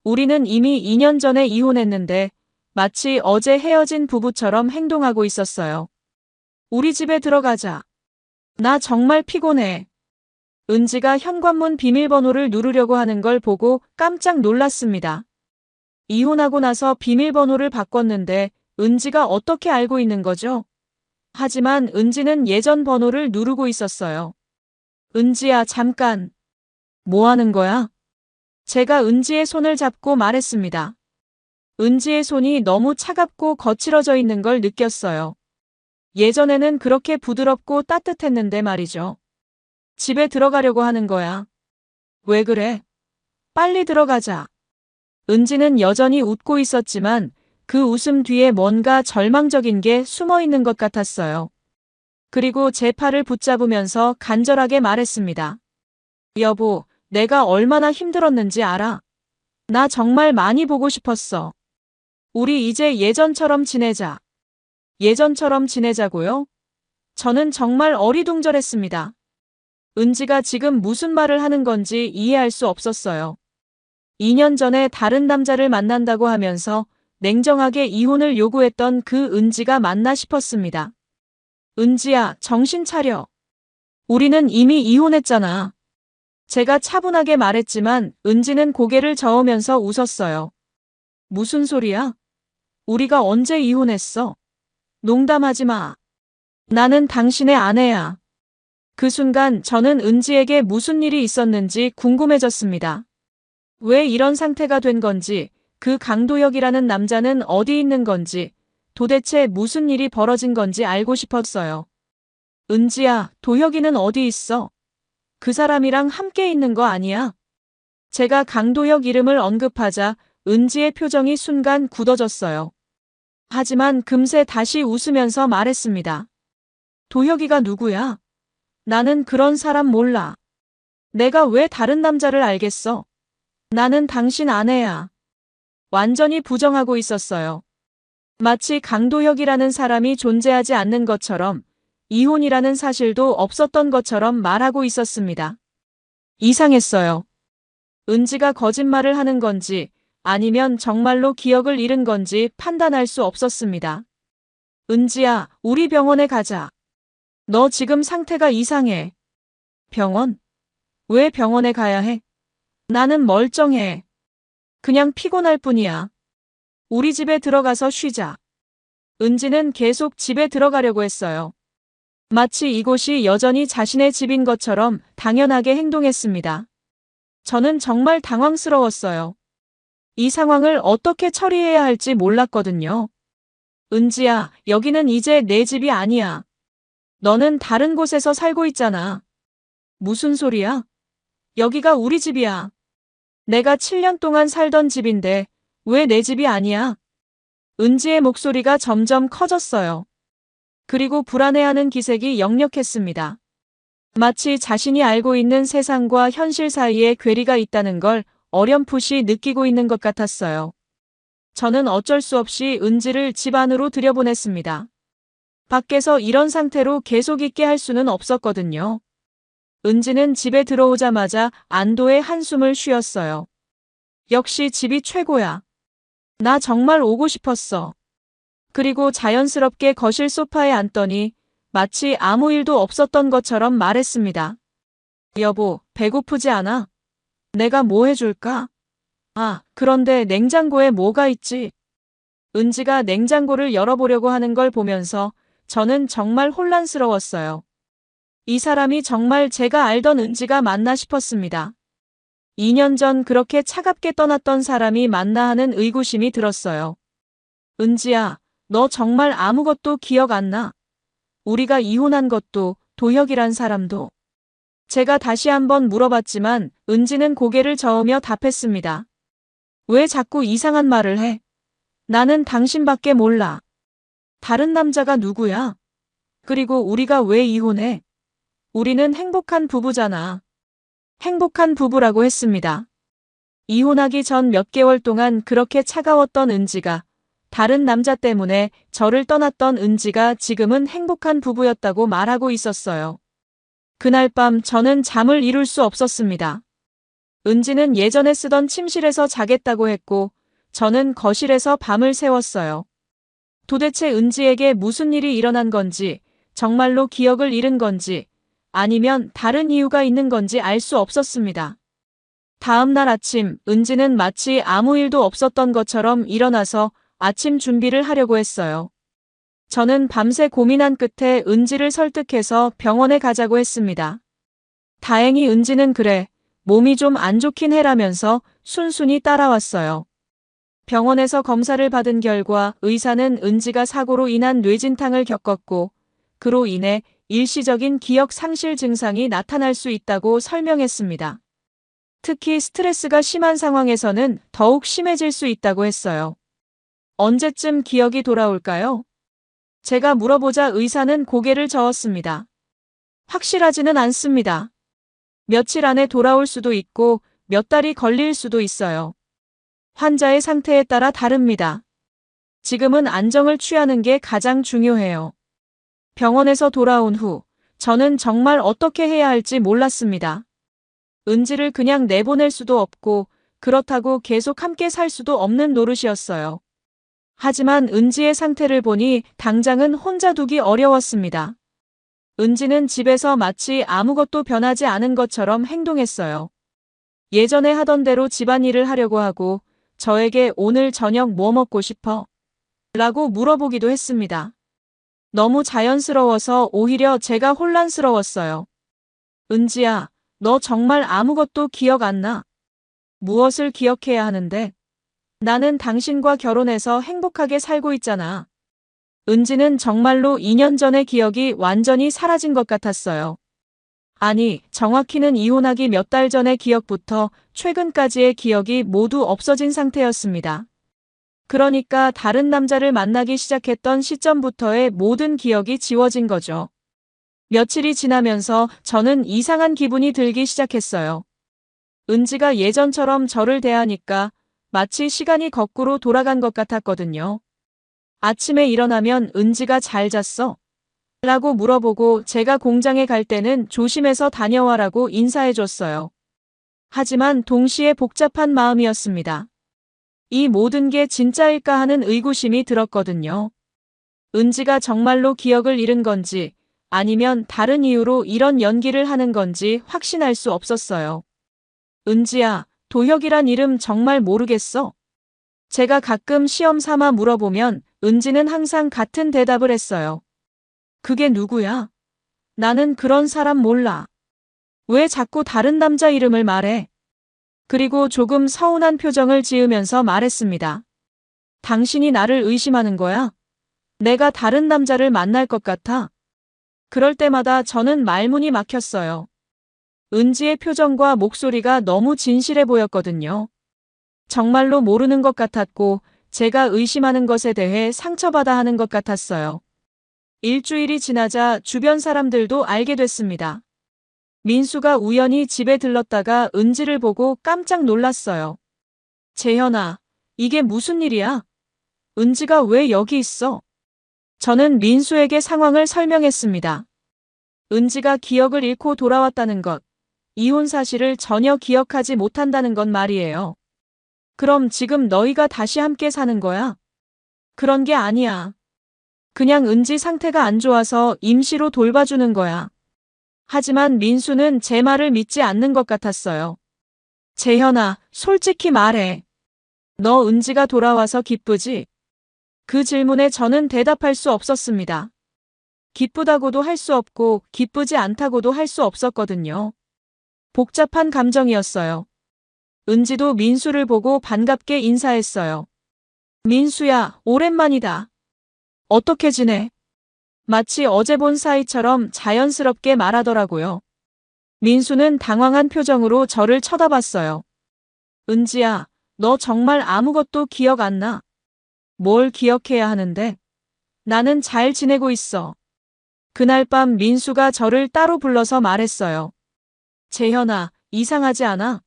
우리는 이미 2년 전에 이혼했는데 마치 어제 헤어진 부부처럼 행동하고 있었어요. 우리 집에 들어가자. 나 정말 피곤해. 은지가 현관문 비밀번호를 누르려고 하는 걸 보고 깜짝 놀랐습니다. 이혼하고 나서 비밀번호를 바꿨는데 은지가 어떻게 알고 있는 거죠? 하지만 은지는 예전 번호를 누르고 있었어요. 은지야, 잠깐. 뭐 하는 거야? 제가 은지의 손을 잡고 말했습니다. 은지의 손이 너무 차갑고 거칠어져 있는 걸 느꼈어요. 예전에는 그렇게 부드럽고 따뜻했는데 말이죠. 집에 들어가려고 하는 거야. 왜 그래? 빨리 들어가자. 은지는 여전히 웃고 있었지만 그 웃음 뒤에 뭔가 절망적인 게 숨어 있는 것 같았어요. 그리고 제 팔을 붙잡으면서 간절하게 말했습니다. 여보, 내가 얼마나 힘들었는지 알아? 나 정말 많이 보고 싶었어. 우리 이제 예전처럼 지내자. 예전처럼 지내자고요? 저는 정말 어리둥절했습니다. 은지가 지금 무슨 말을 하는 건지 이해할 수 없었어요. 2년 전에 다른 남자를 만난다고 하면서 냉정하게 이혼을 요구했던 그 은지가 맞나 싶었습니다. 은지야, 정신 차려. 우리는 이미 이혼했잖아. 제가 차분하게 말했지만 은지는 고개를 저으면서 웃었어요. 무슨 소리야? 우리가 언제 이혼했어? 농담하지 마. 나는 당신의 아내야. 그 순간 저는 은지에게 무슨 일이 있었는지 궁금해졌습니다. 왜 이런 상태가 된 건지, 그 강도혁이라는 남자는 어디 있는 건지, 도대체 무슨 일이 벌어진 건지 알고 싶었어요. 은지야, 도혁이는 어디 있어? 그 사람이랑 함께 있는 거 아니야? 제가 강도혁 이름을 언급하자 은지의 표정이 순간 굳어졌어요. 하지만 금세 다시 웃으면서 말했습니다. 도혁이가 누구야? 나는 그런 사람 몰라. 내가 왜 다른 남자를 알겠어? 나는 당신 아내야. 완전히 부정하고 있었어요. 마치 강도혁이라는 사람이 존재하지 않는 것처럼 이혼이라는 사실도 없었던 것처럼 말하고 있었습니다. 이상했어요. 은지가 거짓말을 하는 건지 아니면 정말로 기억을 잃은 건지 판단할 수 없었습니다. 은지야, 우리 병원에 가자. 너 지금 상태가 이상해. 병원? 왜 병원에 가야 해? 나는 멀쩡해. 그냥 피곤할 뿐이야. 우리 집에 들어가서 쉬자. 은지는 계속 집에 들어가려고 했어요. 마치 이곳이 여전히 자신의 집인 것처럼 당연하게 행동했습니다. 저는 정말 당황스러웠어요. 이 상황을 어떻게 처리해야 할지 몰랐거든요. 은지야, 여기는 이제 내 집이 아니야. 너는 다른 곳에서 살고 있잖아. 무슨 소리야? 여기가 우리 집이야. 내가 7년 동안 살던 집인데 왜 내 집이 아니야? 은지의 목소리가 점점 커졌어요. 그리고 불안해하는 기색이 역력했습니다. 마치 자신이 알고 있는 세상과 현실 사이에 괴리가 있다는 걸 어렴풋이 느끼고 있는 것 같았어요. 저는 어쩔 수 없이 은지를 집 안으로 들여보냈습니다. 밖에서 이런 상태로 계속 있게 할 수는 없었거든요. 은지는 집에 들어오자마자 안도의 한숨을 쉬었어요. 역시 집이 최고야. 나 정말 오고 싶었어. 그리고 자연스럽게 거실 소파에 앉더니 마치 아무 일도 없었던 것처럼 말했습니다. 여보, 배고프지 않아? 내가 뭐 해줄까? 아, 그런데 냉장고에 뭐가 있지? 은지가 냉장고를 열어보려고 하는 걸 보면서 저는 정말 혼란스러웠어요. 이 사람이 정말 제가 알던 은지가 맞나 싶었습니다. 2년 전 그렇게 차갑게 떠났던 사람이 맞나 하는 의구심이 들었어요. 은지야, 너 정말 아무것도 기억 안 나? 우리가 이혼한 것도, 도혁이란 사람도. 제가 다시 한번 물어봤지만 은지는 고개를 저으며 답했습니다. 왜 자꾸 이상한 말을 해? 나는 당신밖에 몰라. 다른 남자가 누구야? 그리고 우리가 왜 이혼해? 우리는 행복한 부부잖아. 행복한 부부라고 했습니다. 이혼하기 전 몇 개월 동안 그렇게 차가웠던 은지가, 다른 남자 때문에 저를 떠났던 은지가 지금은 행복한 부부였다고 말하고 있었어요. 그날 밤 저는 잠을 이룰 수 없었습니다. 은지는 예전에 쓰던 침실에서 자겠다고 했고 저는 거실에서 밤을 새웠어요. 도대체 은지에게 무슨 일이 일어난 건지, 정말로 기억을 잃은 건지, 아니면 다른 이유가 있는 건지 알 수 없었습니다. 다음 날 아침, 은지는 마치 아무 일도 없었던 것처럼 일어나서 아침 준비를 하려고 했어요. 저는 밤새 고민한 끝에 은지를 설득해서 병원에 가자고 했습니다. 다행히 은지는 그래, 몸이 좀 안 좋긴 해라면서 순순히 따라왔어요. 병원에서 검사를 받은 결과 의사는 은지가 사고로 인한 뇌진탕을 겪었고 그로 인해 일시적인 기억 상실 증상이 나타날 수 있다고 설명했습니다. 특히 스트레스가 심한 상황에서는 더욱 심해질 수 있다고 했어요. 언제쯤 기억이 돌아올까요? 제가 물어보자 의사는 고개를 저었습니다. 확실하지는 않습니다. 며칠 안에 돌아올 수도 있고 몇 달이 걸릴 수도 있어요. 환자의 상태에 따라 다릅니다. 지금은 안정을 취하는 게 가장 중요해요. 병원에서 돌아온 후 저는 정말 어떻게 해야 할지 몰랐습니다. 은지를 그냥 내보낼 수도 없고 그렇다고 계속 함께 살 수도 없는 노릇이었어요. 하지만 은지의 상태를 보니 당장은 혼자 두기 어려웠습니다. 은지는 집에서 마치 아무것도 변하지 않은 것처럼 행동했어요. 예전에 하던 대로 집안일을 하려고 하고 저에게 오늘 저녁 뭐 먹고 싶어? 라고 물어보기도 했습니다. 너무 자연스러워서 오히려 제가 혼란스러웠어요. 은지야, 너 정말 아무것도 기억 안 나? 무엇을 기억해야 하는데? 나는 당신과 결혼해서 행복하게 살고 있잖아. 은지는 정말로 2년 전의 기억이 완전히 사라진 것 같았어요. 아니, 정확히는 이혼하기 몇 달 전의 기억부터 최근까지의 기억이 모두 없어진 상태였습니다. 그러니까 다른 남자를 만나기 시작했던 시점부터의 모든 기억이 지워진 거죠. 며칠이 지나면서 저는 이상한 기분이 들기 시작했어요. 은지가 예전처럼 저를 대하니까 마치 시간이 거꾸로 돌아간 것 같았거든요. 아침에 일어나면 은지가 잘 잤어? 라고 물어보고 제가 공장에 갈 때는 조심해서 다녀와라고 인사해줬어요. 하지만 동시에 복잡한 마음이었습니다. 이 모든 게 진짜일까 하는 의구심이 들었거든요. 은지가 정말로 기억을 잃은 건지 아니면 다른 이유로 이런 연기를 하는 건지 확신할 수 없었어요. 은지야, 도혁이란 이름 정말 모르겠어? 제가 가끔 시험 삼아 물어보면 은지는 항상 같은 대답을 했어요. 그게 누구야? 나는 그런 사람 몰라. 왜 자꾸 다른 남자 이름을 말해? 그리고 조금 서운한 표정을 지으면서 말했습니다. 당신이 나를 의심하는 거야? 내가 다른 남자를 만날 것 같아? 그럴 때마다 저는 말문이 막혔어요. 은지의 표정과 목소리가 너무 진실해 보였거든요. 정말로 모르는 것 같았고 제가 의심하는 것에 대해 상처받아 하는 것 같았어요. 일주일이 지나자 주변 사람들도 알게 됐습니다. 민수가 우연히 집에 들렀다가 은지를 보고 깜짝 놀랐어요. 재현아, 이게 무슨 일이야? 은지가 왜 여기 있어? 저는 민수에게 상황을 설명했습니다. 은지가 기억을 잃고 돌아왔다는 것, 이혼 사실을 전혀 기억하지 못한다는 건 말이에요. 그럼 지금 너희가 다시 함께 사는 거야? 그런 게 아니야. 그냥 은지 상태가 안 좋아서 임시로 돌봐주는 거야. 하지만 민수는 제 말을 믿지 않는 것 같았어요. 재현아, 솔직히 말해. 너 은지가 돌아와서 기쁘지? 그 질문에 저는 대답할 수 없었습니다. 기쁘다고도 할 수 없고 기쁘지 않다고도 할 수 없었거든요. 복잡한 감정이었어요. 은지도 민수를 보고 반갑게 인사했어요. 민수야, 오랜만이다. 어떻게 지내? 마치 어제 본 사이처럼 자연스럽게 말하더라고요. 민수는 당황한 표정으로 저를 쳐다봤어요. 은지야, 너 정말 아무것도 기억 안 나? 뭘 기억해야 하는데? 나는 잘 지내고 있어. 그날 밤 민수가 저를 따로 불러서 말했어요. 재현아, 이상하지 않아?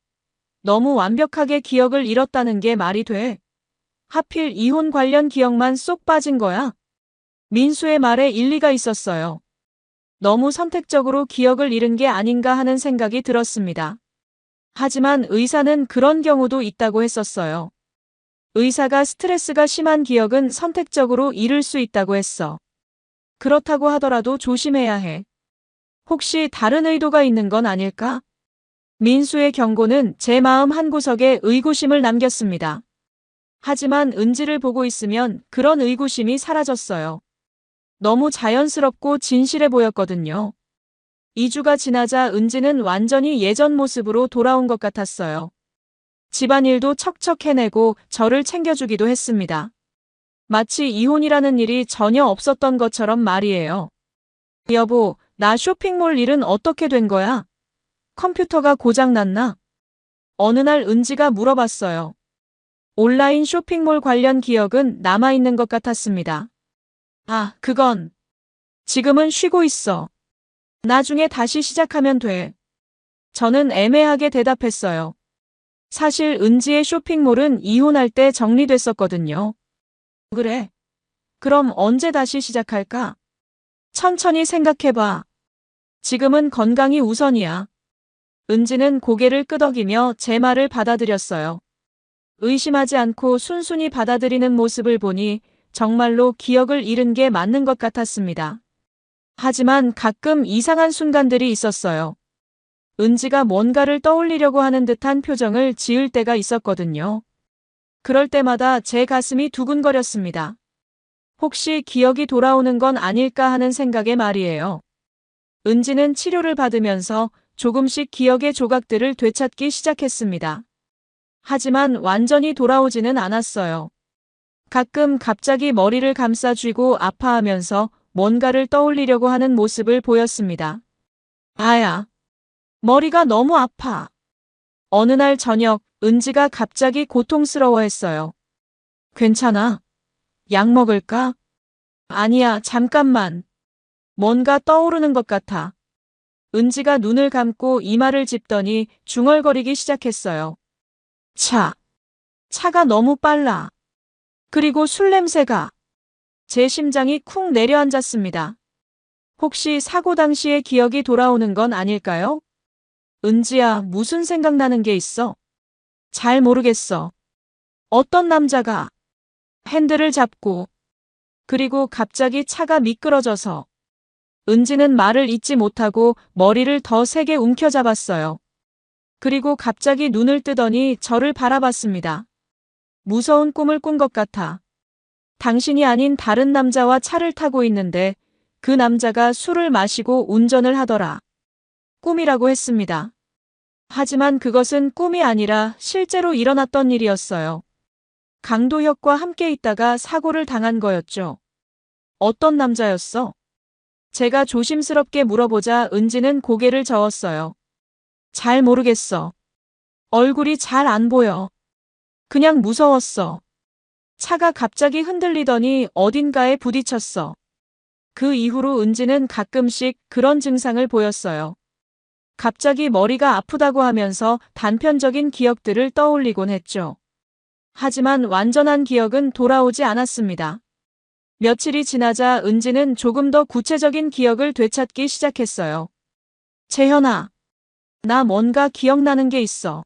너무 완벽하게 기억을 잃었다는 게 말이 돼? 하필 이혼 관련 기억만 쏙 빠진 거야? 민수의 말에 일리가 있었어요. 너무 선택적으로 기억을 잃은 게 아닌가 하는 생각이 들었습니다. 하지만 의사는 그런 경우도 있다고 했었어요. 의사가 스트레스가 심한 기억은 선택적으로 잃을 수 있다고 했어. 그렇다고 하더라도 조심해야 해. 혹시 다른 의도가 있는 건 아닐까? 민수의 경고는 제 마음 한구석에 의구심을 남겼습니다. 하지만 은지를 보고 있으면 그런 의구심이 사라졌어요. 너무 자연스럽고 진실해 보였거든요. 2주가 지나자 은지는 완전히 예전 모습으로 돌아온 것 같았어요. 집안일도 척척 해내고 저를 챙겨주기도 했습니다. 마치 이혼이라는 일이 전혀 없었던 것처럼 말이에요. 여보, 나 쇼핑몰 일은 어떻게 된 거야? 컴퓨터가 고장났나? 어느 날 은지가 물어봤어요. 온라인 쇼핑몰 관련 기억은 남아있는 것 같았습니다. 아, 그건 지금은 쉬고 있어. 나중에 다시 시작하면 돼. 저는 애매하게 대답했어요. 사실 은지의 쇼핑몰은 이혼할 때 정리됐었거든요. 그래. 그럼 언제 다시 시작할까? 천천히 생각해봐. 지금은 건강이 우선이야. 은지는 고개를 끄덕이며 제 말을 받아들였어요. 의심하지 않고 순순히 받아들이는 모습을 보니 정말로 기억을 잃은 게 맞는 것 같았습니다. 하지만 가끔 이상한 순간들이 있었어요. 은지가 뭔가를 떠올리려고 하는 듯한 표정을 지을 때가 있었거든요. 그럴 때마다 제 가슴이 두근거렸습니다. 혹시 기억이 돌아오는 건 아닐까 하는 생각에 말이에요. 은지는 치료를 받으면서 조금씩 기억의 조각들을 되찾기 시작했습니다. 하지만 완전히 돌아오지는 않았어요. 가끔 갑자기 머리를 감싸쥐고 아파하면서 뭔가를 떠올리려고 하는 모습을 보였습니다. 아야, 머리가 너무 아파. 어느 날 저녁, 은지가 갑자기 고통스러워했어요. 괜찮아? 약 먹을까? 아니야, 잠깐만. 뭔가 떠오르는 것 같아. 은지가 눈을 감고 이마를 짚더니 중얼거리기 시작했어요. 차가 너무 빨라. 그리고 술 냄새가. 제 심장이 쿵 내려앉았습니다. 혹시 사고 당시의 기억이 돌아오는 건 아닐까요? 은지야, 무슨 생각나는 게 있어? 잘 모르겠어. 어떤 남자가 핸들을 잡고 그리고 갑자기 차가 미끄러져서 은지는 말을 잇지 못하고 머리를 더 세게 움켜잡았어요. 그리고 갑자기 눈을 뜨더니 저를 바라봤습니다. 무서운 꿈을 꾼 것 같아. 당신이 아닌 다른 남자와 차를 타고 있는데 그 남자가 술을 마시고 운전을 하더라. 꿈이라고 했습니다. 하지만 그것은 꿈이 아니라 실제로 일어났던 일이었어요. 강도혁과 함께 있다가 사고를 당한 거였죠. 어떤 남자였어? 제가 조심스럽게 물어보자 은지는 고개를 저었어요. 잘 모르겠어. 얼굴이 잘 안 보여. 그냥 무서웠어. 차가 갑자기 흔들리더니 어딘가에 부딪혔어. 그 이후로 은지는 가끔씩 그런 증상을 보였어요. 갑자기 머리가 아프다고 하면서 단편적인 기억들을 떠올리곤 했죠. 하지만 완전한 기억은 돌아오지 않았습니다. 며칠이 지나자 은지는 조금 더 구체적인 기억을 되찾기 시작했어요. 재현아, 나 뭔가 기억나는 게 있어.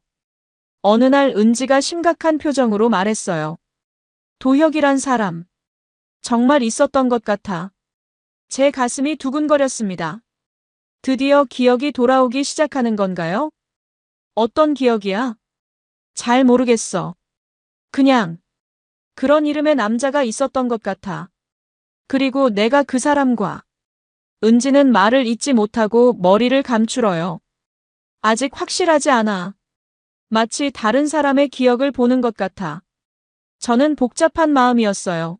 어느 날 은지가 심각한 표정으로 말했어요. 도혁이란 사람. 정말 있었던 것 같아. 제 가슴이 두근거렸습니다. 드디어 기억이 돌아오기 시작하는 건가요? 어떤 기억이야? 잘 모르겠어. 그냥 그런 이름의 남자가 있었던 것 같아. 그리고 내가 그 사람과 은지는 말을 잇지 못하고 머리를 감추어요. 아직 확실하지 않아. 마치 다른 사람의 기억을 보는 것 같아. 저는 복잡한 마음이었어요.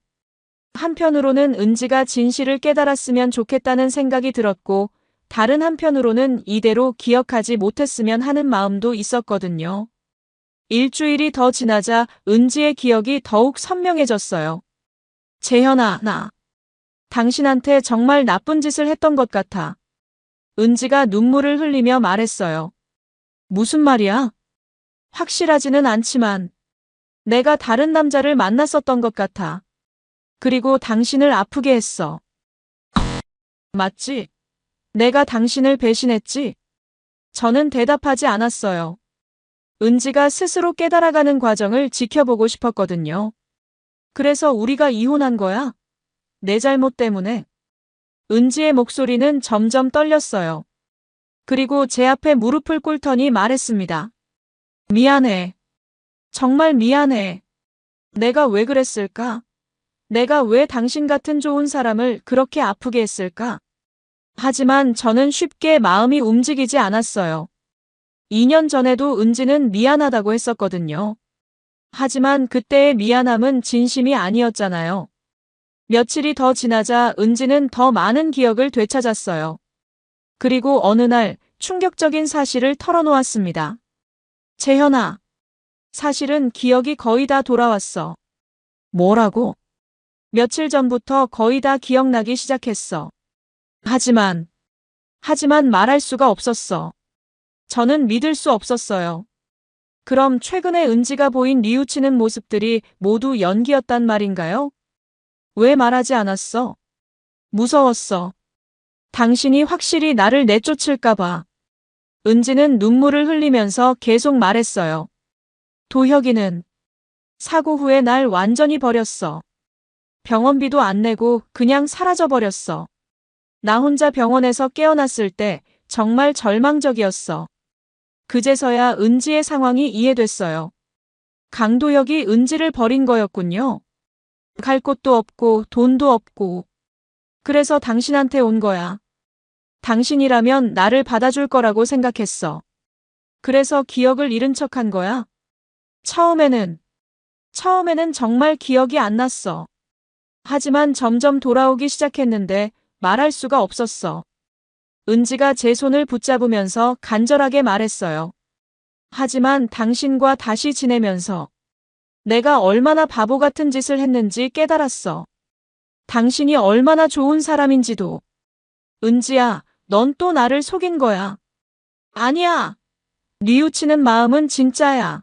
한편으로는 은지가 진실을 깨달았으면 좋겠다는 생각이 들었고 다른 한편으로는 이대로 기억하지 못했으면 하는 마음도 있었거든요. 일주일이 더 지나자 은지의 기억이 더욱 선명해졌어요. 재현아, 나 당신한테 정말 나쁜 짓을 했던 것 같아. 은지가 눈물을 흘리며 말했어요. 무슨 말이야? 확실하지는 않지만 내가 다른 남자를 만났었던 것 같아. 그리고 당신을 아프게 했어. 맞지? 내가 당신을 배신했지? 저는 대답하지 않았어요. 은지가 스스로 깨달아가는 과정을 지켜보고 싶었거든요. 그래서 우리가 이혼한 거야? 내 잘못 때문에. 은지의 목소리는 점점 떨렸어요. 그리고 제 앞에 무릎을 꿇더니 말했습니다. 미안해. 정말 미안해. 내가 왜 그랬을까? 내가 왜 당신 같은 좋은 사람을 그렇게 아프게 했을까? 하지만 저는 쉽게 마음이 움직이지 않았어요. 2년 전에도 은지는 미안하다고 했었거든요. 하지만 그때의 미안함은 진심이 아니었잖아요. 며칠이 더 지나자 은지는 더 많은 기억을 되찾았어요. 그리고 어느 날 충격적인 사실을 털어놓았습니다. 재현아, 사실은 기억이 거의 다 돌아왔어. 뭐라고? 며칠 전부터 거의 다 기억나기 시작했어. 하지만 말할 수가 없었어. 저는 믿을 수 없었어요. 그럼 최근에 은지가 보인 뉘우치는 모습들이 모두 연기였단 말인가요? 왜 말하지 않았어? 무서웠어. 당신이 확실히 나를 내쫓을까봐. 은지는 눈물을 흘리면서 계속 말했어요. 도혁이는 사고 후에 날 완전히 버렸어. 병원비도 안 내고 그냥 사라져버렸어. 나 혼자 병원에서 깨어났을 때 정말 절망적이었어. 그제서야 은지의 상황이 이해됐어요. 강도혁이 은지를 버린 거였군요. 갈 곳도 없고 돈도 없고. 그래서 당신한테 온 거야. 당신이라면 나를 받아줄 거라고 생각했어. 그래서 기억을 잃은 척한 거야. 처음에는 정말 기억이 안 났어. 하지만 점점 돌아오기 시작했는데 말할 수가 없었어. 은지가 제 손을 붙잡으면서 간절하게 말했어요. 하지만 당신과 다시 지내면서 내가 얼마나 바보 같은 짓을 했는지 깨달았어. 당신이 얼마나 좋은 사람인지도. 은지야, 넌 또 나를 속인 거야. 아니야. 뉘우치는 마음은 진짜야.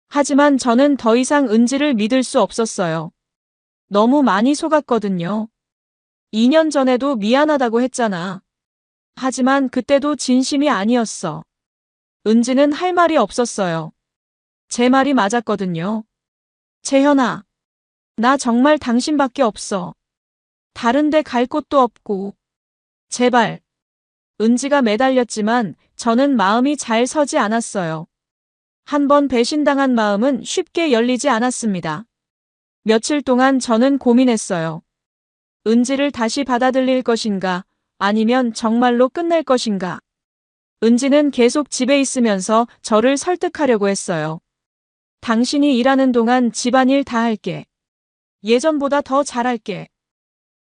하지만 저는 더 이상 은지를 믿을 수 없었어요. 너무 많이 속았거든요. 2년 전에도 미안하다고 했잖아. 하지만 그때도 진심이 아니었어. 은지는 할 말이 없었어요. 제 말이 맞았거든요. 재현아, 나 정말 당신밖에 없어. 다른 데 갈 곳도 없고. 제발. 은지가 매달렸지만 저는 마음이 잘 서지 않았어요. 한 번 배신당한 마음은 쉽게 열리지 않았습니다. 며칠 동안 저는 고민했어요. 은지를 다시 받아들일 것인가, 아니면 정말로 끝낼 것인가. 은지는 계속 집에 있으면서 저를 설득하려고 했어요. 당신이 일하는 동안 집안일 다 할게. 예전보다 더 잘할게.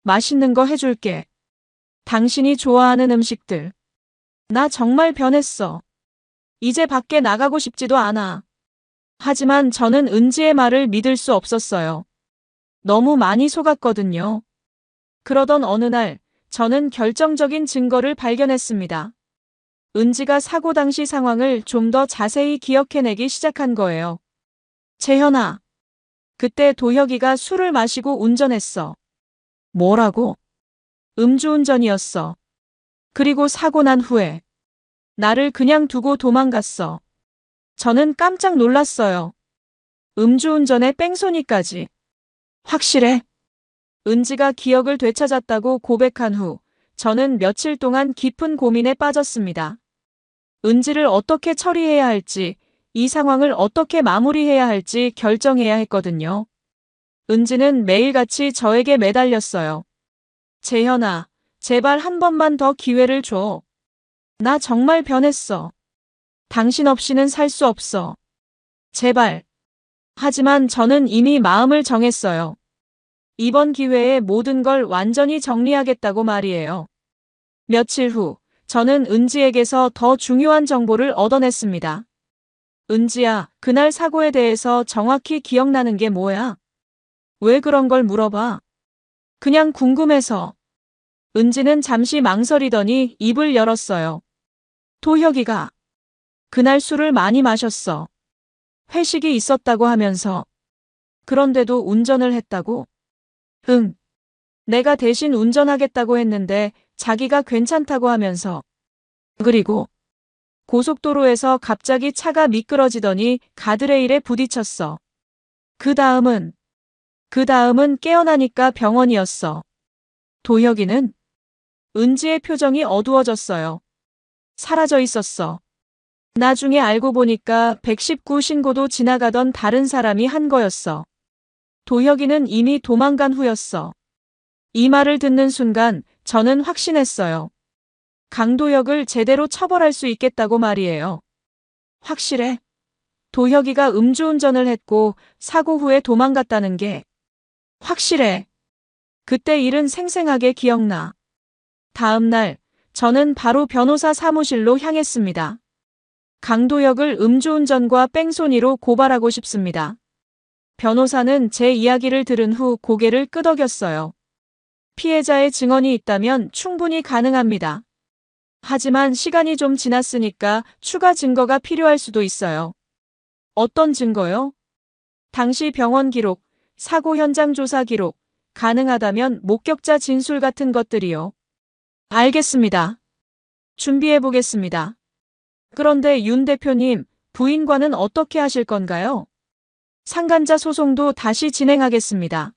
맛있는 거 해줄게. 당신이 좋아하는 음식들. 나 정말 변했어. 이제 밖에 나가고 싶지도 않아. 하지만 저는 은지의 말을 믿을 수 없었어요. 너무 많이 속았거든요. 그러던 어느 날, 저는 결정적인 증거를 발견했습니다. 은지가 사고 당시 상황을 좀 더 자세히 기억해내기 시작한 거예요. 재현아. 그때 도혁이가 술을 마시고 운전했어. 뭐라고? 음주운전이었어. 그리고 사고 난 후에 나를 그냥 두고 도망갔어. 저는 깜짝 놀랐어요. 음주운전에 뺑소니까지. 확실해? 은지가 기억을 되찾았다고 고백한 후 저는 며칠 동안 깊은 고민에 빠졌습니다. 은지를 어떻게 처리해야 할지, 이 상황을 어떻게 마무리해야 할지 결정해야 했거든요. 은지는 매일같이 저에게 매달렸어요. 재현아, 제발 한 번만 더 기회를 줘. 나 정말 변했어. 당신 없이는 살 수 없어. 제발. 하지만 저는 이미 마음을 정했어요. 이번 기회에 모든 걸 완전히 정리하겠다고 말이에요. 며칠 후, 저는 은지에게서 더 중요한 정보를 얻어냈습니다. 은지야, 그날 사고에 대해서 정확히 기억나는 게 뭐야? 왜 그런 걸 물어봐? 그냥 궁금해서. 은지는 잠시 망설이더니 입을 열었어요. 도혁이가 그날 술을 많이 마셨어. 회식이 있었다고 하면서. 그런데도 운전을 했다고? 응. 내가 대신 운전하겠다고 했는데 자기가 괜찮다고 하면서. 그리고 고속도로에서 갑자기 차가 미끄러지더니 가드레일에 부딪혔어. 그 다음은 깨어나니까 병원이었어. 도혁이는? 은지의 표정이 어두워졌어요. 사라져 있었어. 나중에 알고 보니까 119 신고도 지나가던 다른 사람이 한 거였어. 도혁이는 이미 도망간 후였어. 이 말을 듣는 순간 저는 확신했어요. 강도혁을 제대로 처벌할 수 있겠다고 말이에요. 확실해? 도혁이가 음주운전을 했고 사고 후에 도망갔다는 게 확실해. 그때 일은 생생하게 기억나. 다음 날 저는 바로 변호사 사무실로 향했습니다. 강도혁을 음주운전과 뺑소니로 고발하고 싶습니다. 변호사는 제 이야기를 들은 후 고개를 끄덕였어요. 피해자의 증언이 있다면 충분히 가능합니다. 하지만 시간이 좀 지났으니까 추가 증거가 필요할 수도 있어요. 어떤 증거요? 당시 병원 기록, 사고 현장 조사 기록, 가능하다면 목격자 진술 같은 것들이요. 알겠습니다. 준비해 보겠습니다. 그런데 윤 대표님, 부인과는 어떻게 하실 건가요? 상간자 소송도 다시 진행하겠습니다.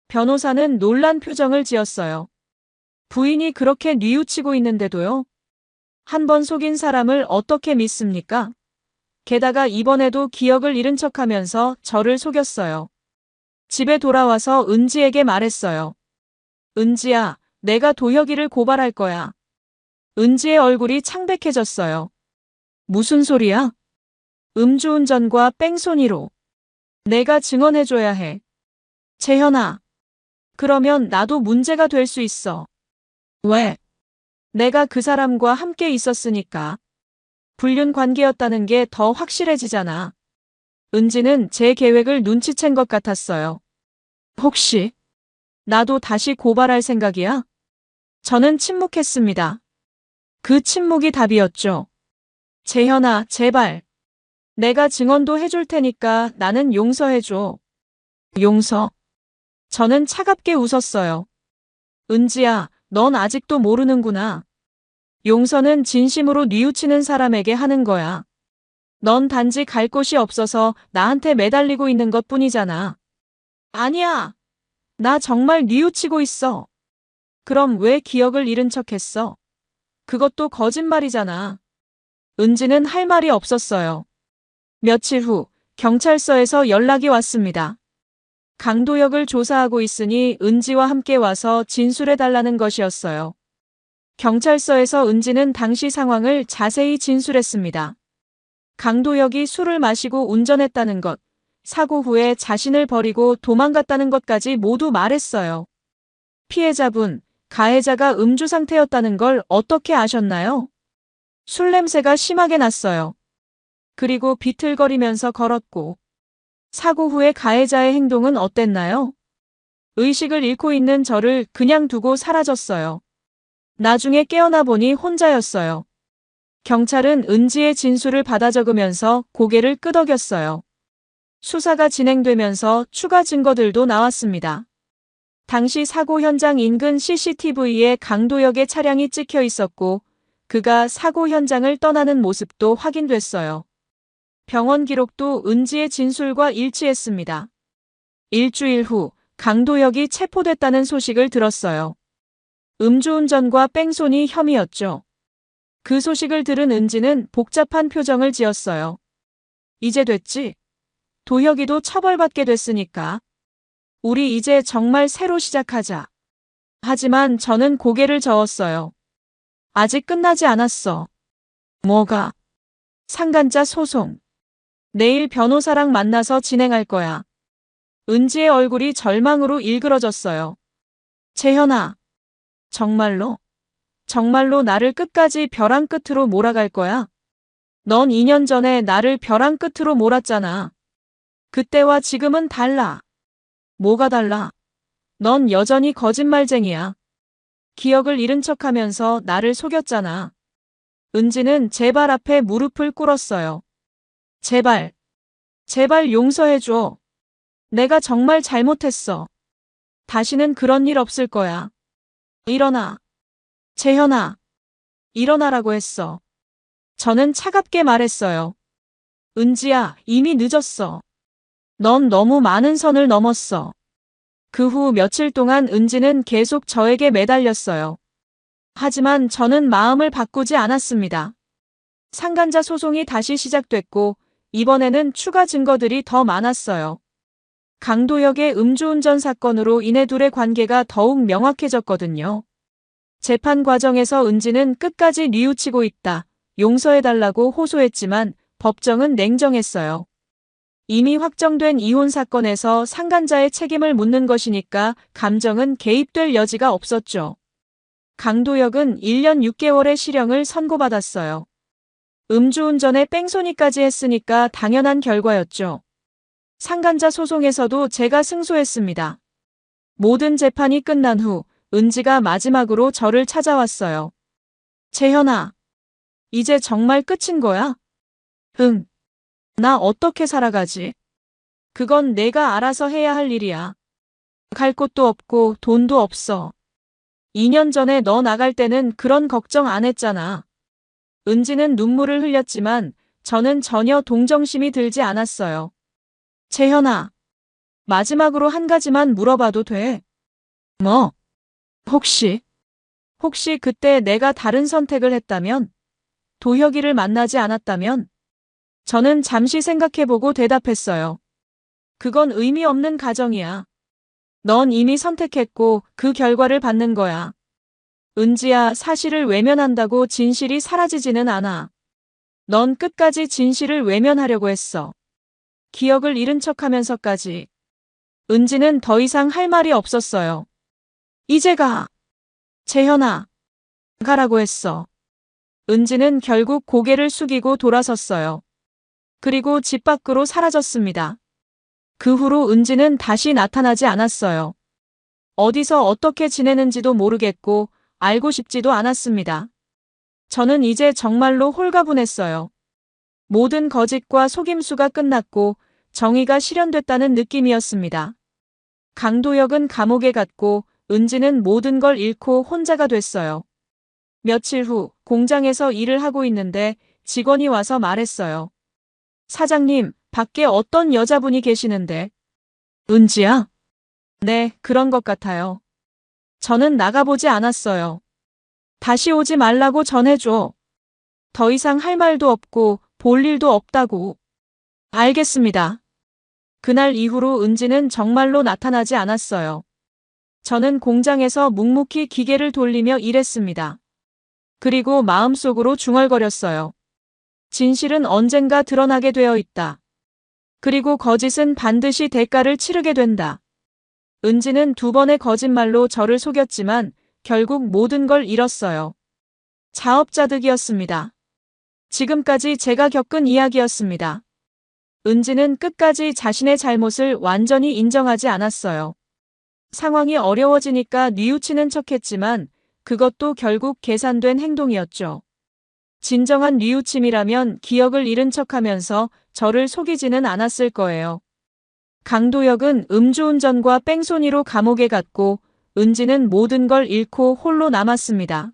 변호사는 놀란 표정을 지었어요. 부인이 그렇게 뉘우치고 있는데도요? 한 번 속인 사람을 어떻게 믿습니까? 게다가 이번에도 기억을 잃은 척하면서 저를 속였어요. 집에 돌아와서 은지에게 말했어요. 은지야, 내가 도혁이를 고발할 거야. 은지의 얼굴이 창백해졌어요. 무슨 소리야? 음주운전과 뺑소니로. 내가 증언해줘야 해. 재현아. 그러면 나도 문제가 될 수 있어. 왜? 내가 그 사람과 함께 있었으니까. 불륜 관계였다는 게 더 확실해지잖아. 은지는 제 계획을 눈치챈 것 같았어요. 혹시 나도 다시 고발할 생각이야? 저는 침묵했습니다. 그 침묵이 답이었죠. 재현아, 제발. 내가 증언도 해줄 테니까 나는 용서해줘. 용서? 저는 차갑게 웃었어요. 은지야, 넌 아직도 모르는구나. 용서는 진심으로 뉘우치는 사람에게 하는 거야. 넌 단지 갈 곳이 없어서 나한테 매달리고 있는 것뿐이잖아. 아니야. 나 정말 뉘우치고 있어. 그럼 왜 기억을 잃은 척했어? 그것도 거짓말이잖아. 은지는 할 말이 없었어요. 며칠 후 경찰서에서 연락이 왔습니다. 강도혁을 조사하고 있으니 은지와 함께 와서 진술해달라는 것이었어요. 경찰서에서 은지는 당시 상황을 자세히 진술했습니다. 강도혁이 술을 마시고 운전했다는 것, 사고 후에 자신을 버리고 도망갔다는 것까지 모두 말했어요. 피해자분, 가해자가 음주 상태였다는 걸 어떻게 아셨나요? 술 냄새가 심하게 났어요. 그리고 비틀거리면서 걸었고, 사고 후에 가해자의 행동은 어땠나요? 의식을 잃고 있는 저를 그냥 두고 사라졌어요. 나중에 깨어나 보니 혼자였어요. 경찰은 은지의 진술을 받아 적으면서 고개를 끄덕였어요. 수사가 진행되면서 추가 증거들도 나왔습니다. 당시 사고 현장 인근 CCTV에 강도혁의 차량이 찍혀 있었고 그가 사고 현장을 떠나는 모습도 확인됐어요. 병원 기록도 은지의 진술과 일치했습니다. 일주일 후 강도혁이 체포됐다는 소식을 들었어요. 음주운전과 뺑소니 혐의였죠. 그 소식을 들은 은지는 복잡한 표정을 지었어요. 이제 됐지? 도혁이도 처벌받게 됐으니까. 우리 이제 정말 새로 시작하자. 하지만 저는 고개를 저었어요. 아직 끝나지 않았어. 뭐가? 상간자 소송. 내일 변호사랑 만나서 진행할 거야. 은지의 얼굴이 절망으로 일그러졌어요. 재현아. 정말로? 정말로 나를 끝까지 벼랑 끝으로 몰아갈 거야? 넌 2년 전에 나를 벼랑 끝으로 몰았잖아. 그때와 지금은 달라. 뭐가 달라? 넌 여전히 거짓말쟁이야. 기억을 잃은 척하면서 나를 속였잖아. 은지는 제 발 앞에 무릎을 꿇었어요. 제발, 제발 용서해줘. 내가 정말 잘못했어. 다시는 그런 일 없을 거야. 일어나. 재현아. 일어나라고 했어. 저는 차갑게 말했어요. 은지야, 이미 늦었어. 넌 너무 많은 선을 넘었어. 그 후 며칠 동안 은지는 계속 저에게 매달렸어요. 하지만 저는 마음을 바꾸지 않았습니다. 상간자 소송이 다시 시작됐고 이번에는 추가 증거들이 더 많았어요. 강도혁의 음주운전 사건으로 인해 둘의 관계가 더욱 명확해졌거든요. 재판 과정에서 은지는 끝까지 뉘우치고 있다. 용서해달라고 호소했지만 법정은 냉정했어요. 이미 확정된 이혼 사건에서 상간자의 책임을 묻는 것이니까 감정은 개입될 여지가 없었죠. 강도혁은 1년 6개월의 실형을 선고받았어요. 음주운전에 뺑소니까지 했으니까 당연한 결과였죠. 상간자 소송에서도 제가 승소했습니다. 모든 재판이 끝난 후 은지가 마지막으로 저를 찾아왔어요. 재현아, 이제 정말 끝인 거야? 응. 나 어떻게 살아가지? 그건 내가 알아서 해야 할 일이야. 갈 곳도 없고 돈도 없어. 2년 전에 너 나갈 때는 그런 걱정 안 했잖아. 은지는 눈물을 흘렸지만 저는 전혀 동정심이 들지 않았어요. 재현아, 마지막으로 한 가지만 물어봐도 돼? 뭐? 혹시 그때 내가 다른 선택을 했다면? 도혁이를 만나지 않았다면? 저는 잠시 생각해보고 대답했어요. 그건 의미 없는 가정이야. 넌 이미 선택했고 그 결과를 받는 거야. 은지야, 사실을 외면한다고 진실이 사라지지는 않아. 넌 끝까지 진실을 외면하려고 했어. 기억을 잃은 척하면서까지. 은지는 더 이상 할 말이 없었어요. 이제 가. 재현아. 가라고 했어. 은지는 결국 고개를 숙이고 돌아섰어요. 그리고 집 밖으로 사라졌습니다. 그 후로 은지는 다시 나타나지 않았어요. 어디서 어떻게 지내는지도 모르겠고 알고 싶지도 않았습니다. 저는 이제 정말로 홀가분했어요. 모든 거짓과 속임수가 끝났고 정의가 실현됐다는 느낌이었습니다. 강도혁은 감옥에 갔고 은지는 모든 걸 잃고 혼자가 됐어요. 며칠 후 공장에서 일을 하고 있는데 직원이 와서 말했어요. 사장님, 밖에 어떤 여자분이 계시는데. 은지야? 네, 그런 것 같아요. 저는 나가보지 않았어요. 다시 오지 말라고 전해줘. 더 이상 할 말도 없고 볼 일도 없다고. 알겠습니다. 그날 이후로 은지는 정말로 나타나지 않았어요. 저는 공장에서 묵묵히 기계를 돌리며 일했습니다. 그리고 마음속으로 중얼거렸어요. 진실은 언젠가 드러나게 되어 있다. 그리고 거짓은 반드시 대가를 치르게 된다. 은지는 2번의 거짓말로 저를 속였지만 결국 모든 걸 잃었어요. 자업자득이었습니다. 지금까지 제가 겪은 이야기였습니다. 은지는 끝까지 자신의 잘못을 완전히 인정하지 않았어요. 상황이 어려워지니까 뉘우치는 척했지만 그것도 결국 계산된 행동이었죠. 진정한 뉘우침이라면 기억을 잃은 척하면서 저를 속이지는 않았을 거예요. 강도혁은 음주운전과 뺑소니로 감옥에 갔고 은지는 모든 걸 잃고 홀로 남았습니다.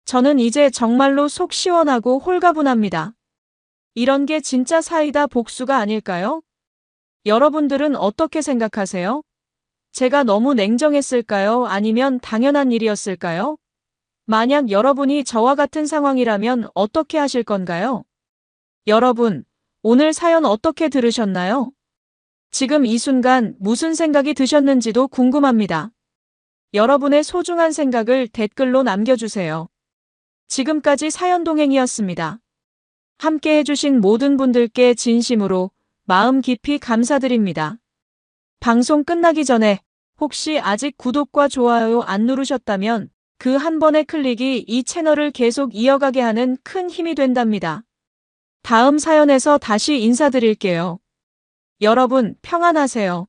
저는 이제 정말로 속 시원하고 홀가분합니다. 이런 게 진짜 사이다 복수가 아닐까요? 여러분들은 어떻게 생각하세요? 제가 너무 냉정했을까요? 아니면 당연한 일이었을까요? 만약 여러분이 저와 같은 상황이라면 어떻게 하실 건가요? 여러분, 오늘 사연 어떻게 들으셨나요? 지금 이 순간 무슨 생각이 드셨는지도 궁금합니다. 여러분의 소중한 생각을 댓글로 남겨주세요. 지금까지 사연동행이었습니다. 함께 해주신 모든 분들께 진심으로 마음 깊이 감사드립니다. 방송 끝나기 전에 혹시 아직 구독과 좋아요 안 누르셨다면 그 한 번의 클릭이 이 채널을 계속 이어가게 하는 큰 힘이 된답니다. 다음 사연에서 다시 인사드릴게요. 여러분 평안하세요.